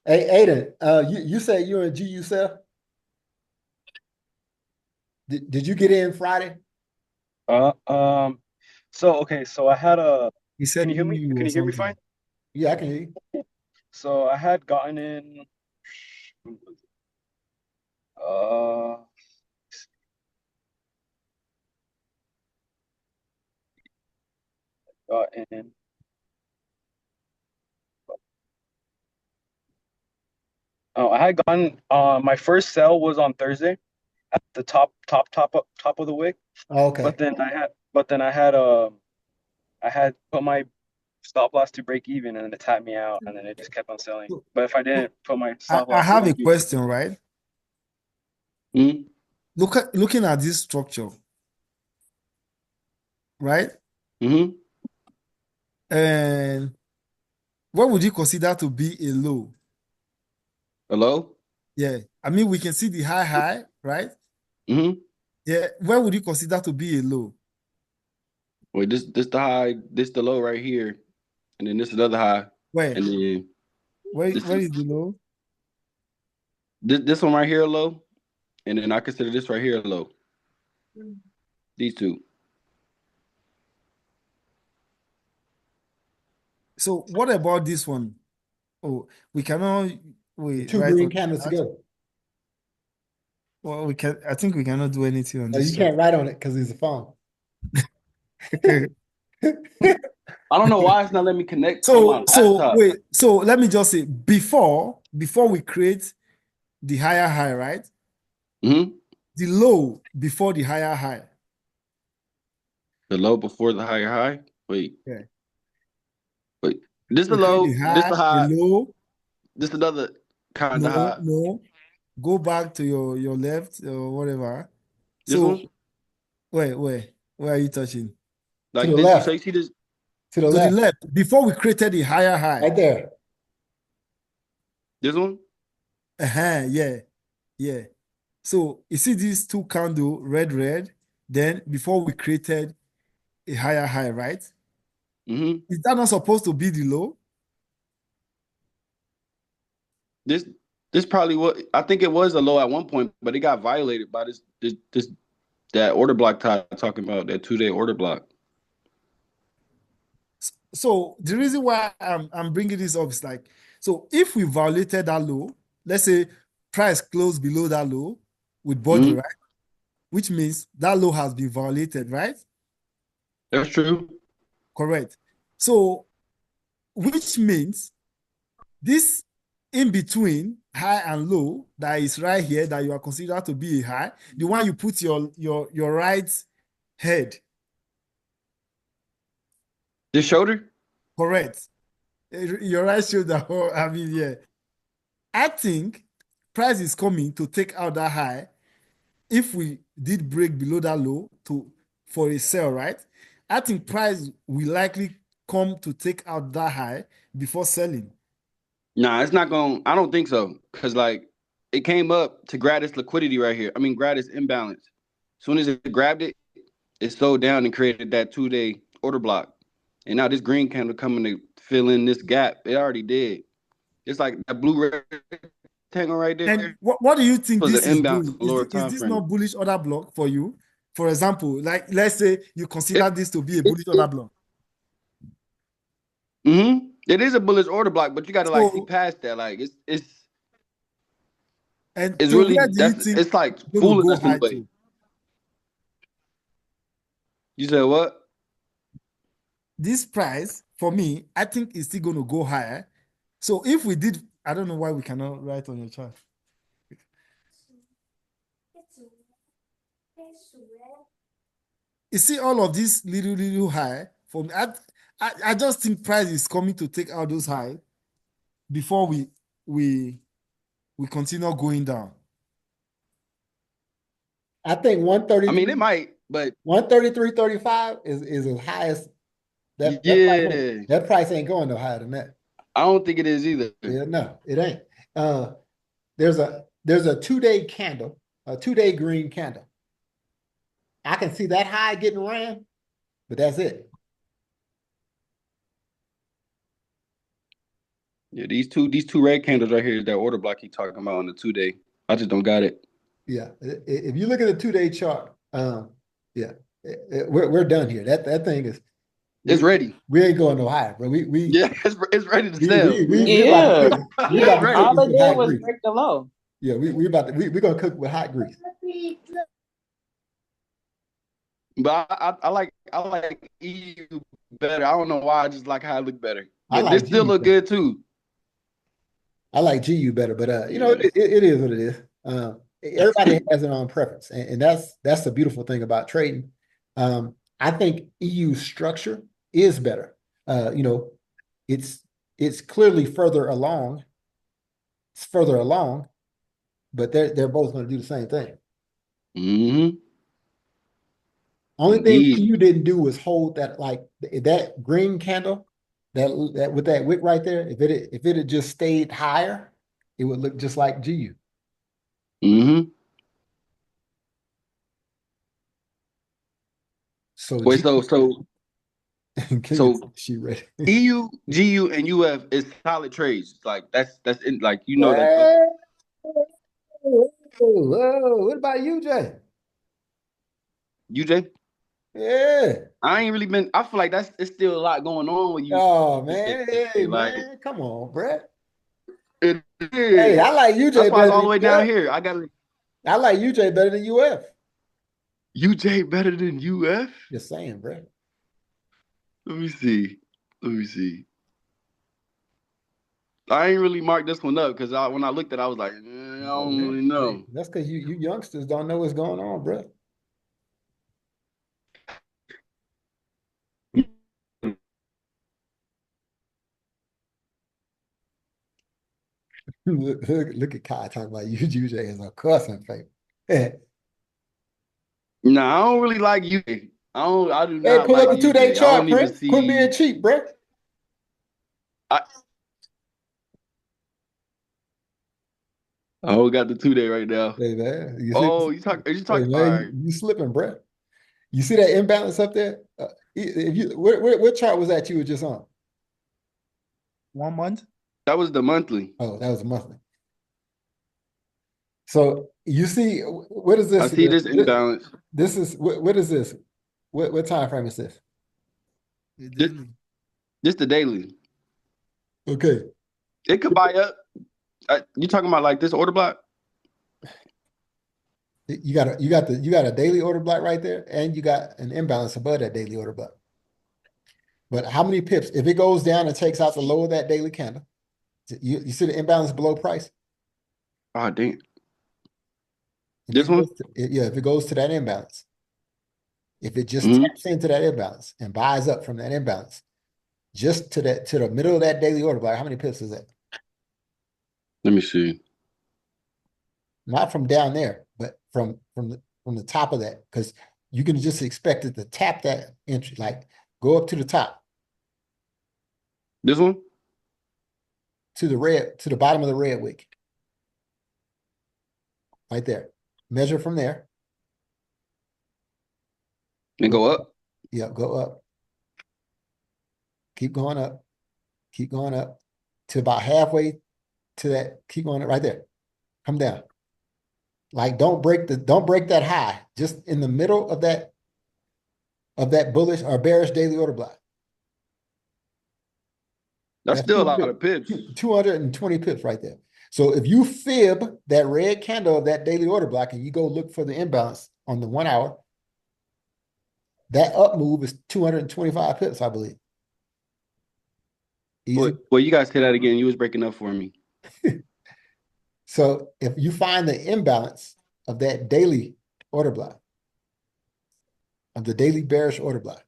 Hey, Aiden, you said you're in GU cell? Did you get in Friday? So okay, so I had a He said can you hear me? EU Can or you hear me something. fine? Yeah, I can hear you. So I had gotten in uh got in I had gotten my first sell was on Thursday at the top of the wick. Oh, okay. But then I had put my stop loss to break even and then it tapped me out and then it just kept on selling. But if I didn't put my stop I loss to have a break even, question, right? Hmm? Looking at this structure, right? Mm-hmm. And what would you consider to be a low? Hello? Yeah. I mean, we can see the high, right? Mm-hmm. Yeah. Where would you consider to be a low? Wait, this the high, this the low right here, and then this is the other high, Where? and then Where this is the low? this one right here a low, and then I consider this right here a low. These two. So what about this one? Oh, we cannot wait, Two right? green On candles that. together. Well, I think we cannot do anything on No, this you chart. can't write on it because it's a phone. I don't know why it's not letting me connect on my So laptop. wait, so let me just say before we create the higher high, right? Mm-hmm. The low before the higher high. The low before the higher high. Wait. Yeah. Wait. This the We create low. the This the high, high. the low. This another kind of high. No. Go back to your left or whatever. This So one. where are you touching? Like the this. left. So you see this? To the To the left. left. Before we created the higher high. Right there. This one? Yeah, yeah. So you see these two candle, red, then before we created a higher high, right? Mm-hmm. Is that not supposed to be the low? This probably what I think it was a low at one point, but it got violated by this that order block talking about, that 2-day order block. So the reason why I'm bringing this up is like, so if we violated that low, let's say price closed below that low with body, Mhm. right? Which means that low has been violated, right? That's true. Correct. So, which means this in between high and low that is right here that you are considered to be a high, the one you put your right head. This shoulder? Correct. Your right shoulder. Oh, I mean, yeah. I think price is coming to take out that high if we did break below that low for a sell, right? I think price will likely come to take out that high before selling. Nah, it's not going. I don't think so. Cause like it came up to grab this liquidity right here. I mean, grab this imbalance. As soon as it grabbed it, it slowed down and created that 2-day order block. And now this green candle coming to fill in this gap. It already did. It's like that blue rectangle right there. And what do you think Was this an is imbalance doing? on lower Is time this frame. not bullish order block for you? For example, like let's say you consider this to be a bullish order block. Mm-hmm. It is a bullish order block, but you got to like see So, past that. Like and it's so really where do you think it's like it's going to fooling go us in a high way. to? You said what? This price, for me, I think is still going to go higher. So if we did, I don't know why we cannot write on your chart. You see all of this little high for me. I just think price is coming to take out those high before we continue going down. I think I 133, mean, it might, but 133.35 is as high as yeah, that price ain't going no higher than that. I don't think it is either. Yeah, no, it ain't. There's a 2-day candle, a 2-day green candle. I can see that high getting ran, but that's it. Yeah, these two red candles right here is that order block he talking about on the 2-day. I just don't got it. Yeah, if you look at the 2-day chart, yeah, we're done here. That thing is. It's ready. We ain't going no higher, bro. Yeah, it's ready to sell. We about to cook All this it with did hot was grease. break the low. Yeah, we're gonna cook with hot grease. But I like EU better. I don't know why. I just like how it look better. I But like this still GU look better. good too. I like GU better, but it is what it is. Everybody has their own preference, and that's the beautiful thing about trading. I think EU structure is better. It's clearly further along. It's further along, but they're both going to do the same thing. Mm-hmm. Only thing Indeed. EU didn't do was hold that green candle, that with that wick right there. If it had just stayed higher, it would look just like GU. Mm-hmm. So Wait, so she ready. EU, GU, and UF is solid trades. Like that's in, like that. Whoa, what about UJ? UJ? Yeah. I ain't really been. I feel like it's still a lot going on with you. Oh man, hey like, man, come on, Brett. It is. Hey, I like UJ That's why better it's all than the way UF. down here. I like UJ better than UF. UJ better than UF? Just saying, Brett. Let me see. I ain't really marked this one up because when I looked at it, I was like, I don't really know. That's because you youngsters don't know what's going on, Brett. Look at Kai talking about UJ as a cussing favorite. No, I don't really like UJ. I do not. Hey, pull like up a 2-day UJ. chart, I don't even Prince. see. Quit being cheap, Brett. Oh, we got the 2 day right now. Hey man, you see, Oh, you talk. Are you hey talking? All man, right. you slipping, bro. You see that imbalance up there? If you what chart was that you were just on? 1 month. That was the monthly. Oh, that was a monthly. So you see, what is I this? see this imbalance. This is what is this? What time frame is this? This the daily. Okay. It could buy up. You talking about like this order block? You got a daily order block right there, and you got an imbalance above that daily order block. But how many pips? If it goes down and takes out the low of that daily candle, you see the imbalance below price? Oh, damn. If This it one? goes to- if it goes to that imbalance, if it just Mhm. taps into that imbalance and buys up from that imbalance, just to the middle of that daily order block, how many pips is that? Let me see. Not from down there, but from the top of that, because you can just expect it to tap that entry, like go up to the top, This one? to the bottom of the red wick. Right there. Measure from there. And go up? Yeah, go up. Keep going up. Keep going up to about halfway to that. Keep going up right there. Come down. Like don't break that high. Just in the middle of that bullish or bearish daily order block. That's still a lot of pips. 220 pips right there. So if you fib that red candle of that daily order block and you go look for the imbalance on the 1 hour, that up move is 225 pips, I believe. Easy. Well, you guys say that again. You was breaking up for me. So if you find the imbalance of that daily order block, of the daily bearish order block,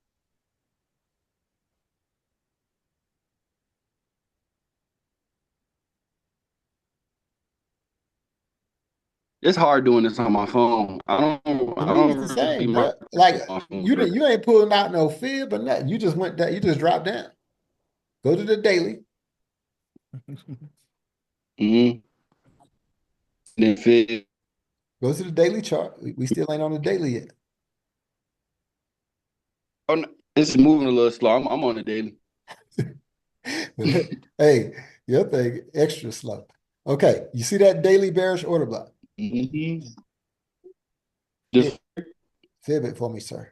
It's hard doing this on my phone. I don't it's the same, really bro. mark Like my phone, you ain't pulling out no fib or nothing. You just went down, you just dropped down. Go to the daily. Mm-hmm. Then fit. Go to the daily chart. We still ain't on the daily yet. Oh, no, it's moving a little slow. I'm on the daily. Hey, your thing extra slow. Okay, you see that daily bearish order block? Mm-hmm. Just fib it for me, sir.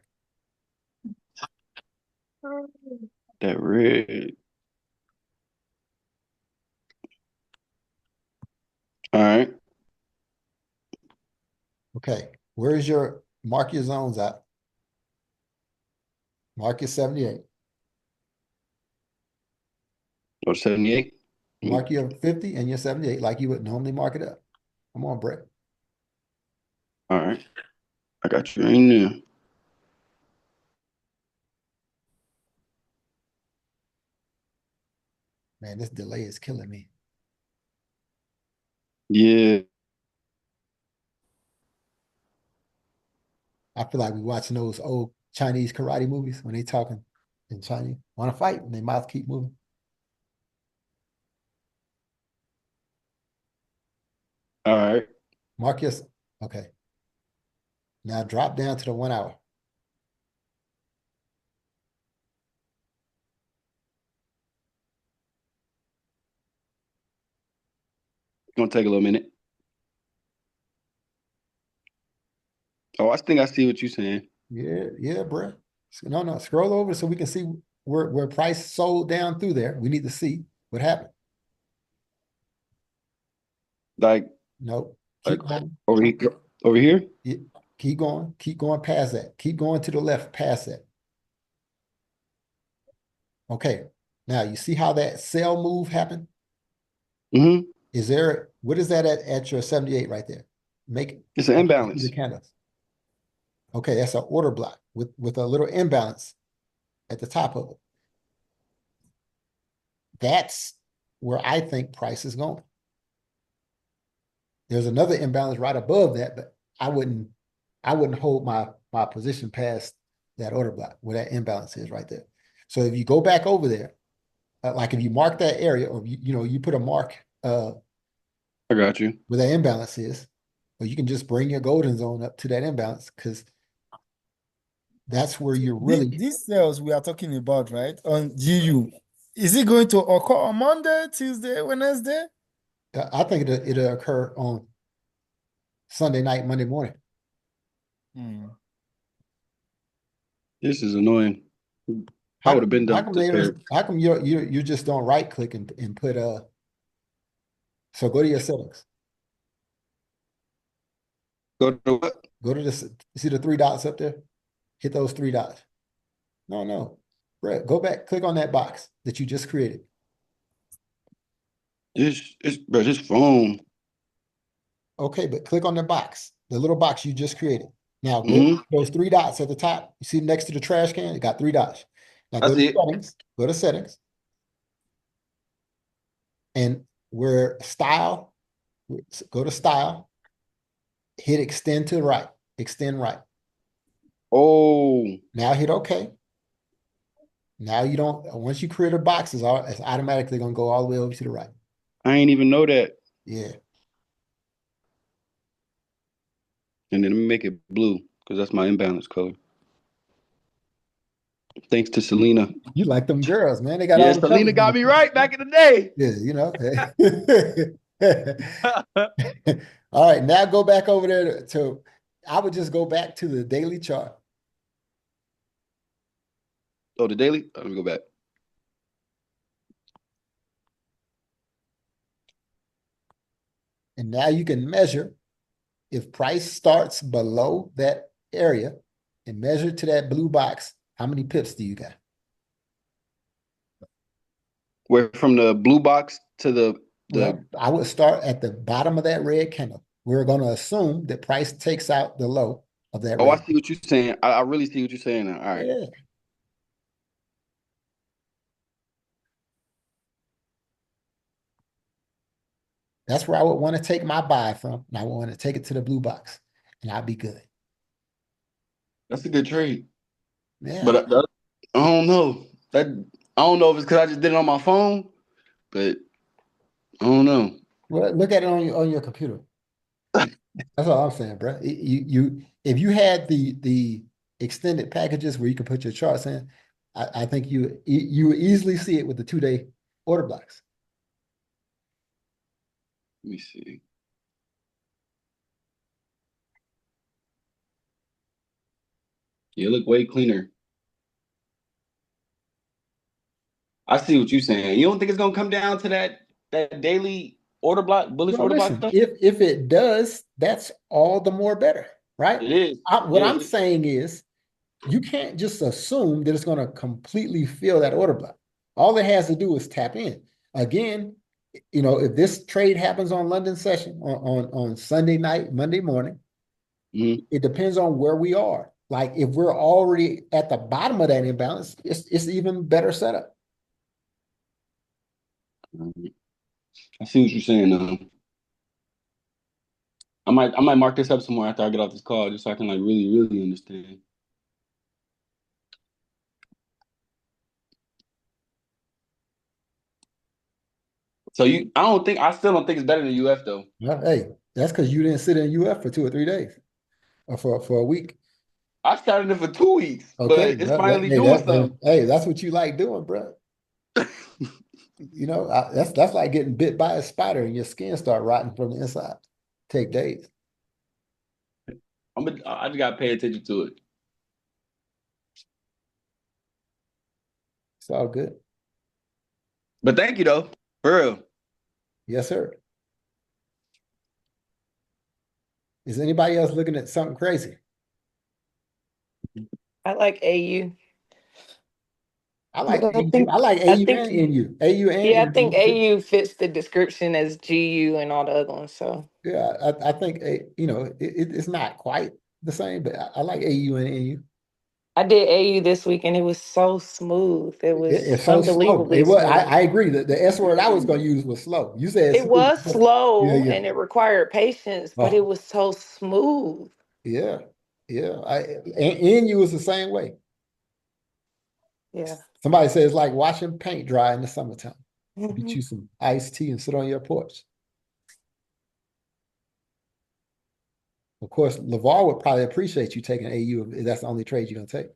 that red. All right. Okay, where's mark your zones at? Mark your 78. Or 78. Mark your 50 and your 78 like you would normally mark it up. Come on, Brett. All right. I got you right now. Man, this delay is killing me. Yeah. I feel like we're watching those old Chinese karate movies when they talking in Chinese. Want to fight and their mouth keep moving. All right. Marcus, okay. Now drop down to the 1 hour. It's gonna take a little minute. Oh, I think I see what you're saying. Yeah, bro. No, scroll over so we can see where price sold down through there. We need to see what happened. Like, nope. Keep going. Over here? Yeah, keep going. Keep going past that. Keep going to the left past that. Okay. Now you see how that sell move happened? Mm-hmm. What is that at your 78 right there? It's an imbalance. The candles. Okay, that's an order block with a little imbalance at the top of it. That's where I think price is going. There's another imbalance right above that, but I wouldn't hold my position past that order block where that imbalance is right there. So if you go back over there, like if you mark that area, or you put a mark. I I got you. where that imbalance is, or you can just bring your golden zone up to that imbalance because that's where you're really. These sales we are talking about, right, on GU, is it going to occur on Monday, Tuesday, Wednesday? I think it'll occur on Sunday night, Monday morning. This is annoying. I would have been How done come with this pair. how come you just don't right click and put so go to your settings. Go to what? Go to this. See the three dots up there? Hit those three dots. No. Brett, go back, click on that box that you just created. This phone. Okay, but click on the box, the little box you just created. Now go Mhm. those three dots at the top. You see next to the trash can, it got three dots. Now I go to see it. settings. Go to settings. And where style, go to style, hit extend to the right, extend right. Oh, Now hit OK. Now you don't, once you create a box, it's automatically going to go all the way over to the right. I ain't even know that. Yeah. And then let me make it blue because that's my imbalance color. Thanks to Selena. You like them girls, man. They got Yeah, all the Selena colors. got me right back in the day. Yeah, you know. All right, now go back over there to I would just go back to the daily chart. Oh, the daily? Let me go back. And now you can measure if price starts below that area and measure to that blue box, how many pips do you got? Where from the blue box to the Well, I would start at the bottom of that red candle. We're going to assume that price takes out the low of that Oh, I red. see what you're saying. I really see what you're saying now. All right. Yeah. That's where I would want to take my buy from. And I want to take it to the blue box and I'll be good. That's a good trade. Yeah. But I don't know. I don't know if it's because I just did it on my phone, but I don't know. Well, look at it on your computer. That's all I'm saying, bro. If you had the extended packages where you can put your charts in, I think you would easily see it with the 2-day order blocks. Let me see. Yeah, look way cleaner. I see what you're saying. You don't think it's gonna come down to that daily order block, bullish Well, order block listen, stuff? if it does, that's all the more better, right? It is. What It I'm is. saying is you can't just assume that it's going to completely fill that order block. All it has to do is tap in. Again, if this trade happens on London session on Sunday night, Monday morning, it depends on where we are. Like if we're already at the bottom of that imbalance, it's even better setup. I see what you're saying now. I might mark this up somewhere after I get off this call just so I can like really, really understand. So I still don't think it's better than UF though. Well, hey, that's because you didn't sit in UF for 2 or 3 days or for a week. I started it for 2 weeks, Okay, but it's finally doing something. hey, that's what you like doing, bro. That's like getting bit by a spider and your skin start rotting from the inside. Take days. I just gotta pay attention to it. It's all good. But thank you though, for real. Yes, sir. Is anybody else looking at something crazy? I like AU. I like But AU. I like AU think and NU. AU and yeah, I NU. think AU fits the description as GU and all the other ones. So Yeah, I think it's not quite the same, but I like AU and NU. I did AU this week and it was so smooth. It was It's so slow. unbelievably It was. smooth. I agree that the S word I was going to use was slow. You said It smooth. was slow Yeah, and it required patience, but Oh. it was so smooth. yeah. And NU is the same way. Yeah. Somebody says it's like watching paint dry in the summertime. Mhm. Get you some iced tea and sit on your porch. Of course, LeVar would probably appreciate you taking AU if that's the only trade you're gonna take.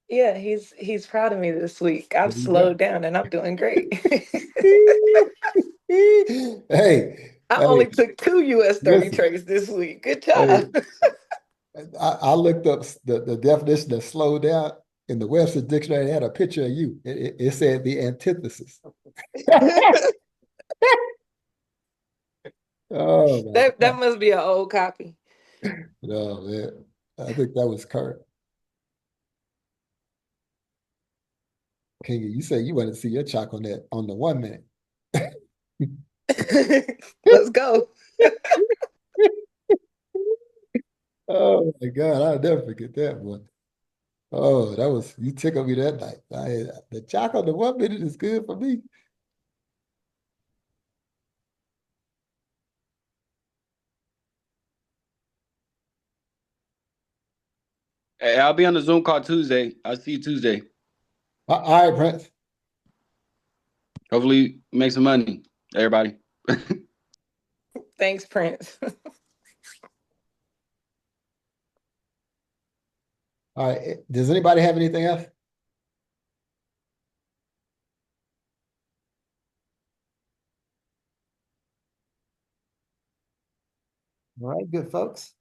Yeah, he's proud of me this week. I've There you go. slowed down and I'm doing great. Hey, I only hey, took 2 US 30 listen, trades this week. Good hey, job. I looked up the definition of slow down in the Webster Dictionary. It had a picture of you. It said the antithesis. Oh my That God. must be an old copy. No, man. I think that was current. King, you said you wanted to see your chalk on that on the 1 minute. Let's go. Oh my God, I'll never forget that one. Oh, that was you tickled me that night. The chalk on the 1 minute is good for me. Hey, I'll be on the Zoom call Tuesday. I'll see you Tuesday. All right, Prince. Hopefully make some money, everybody. Thanks, Prince. All right. Does anybody have anything else? All right, good folks.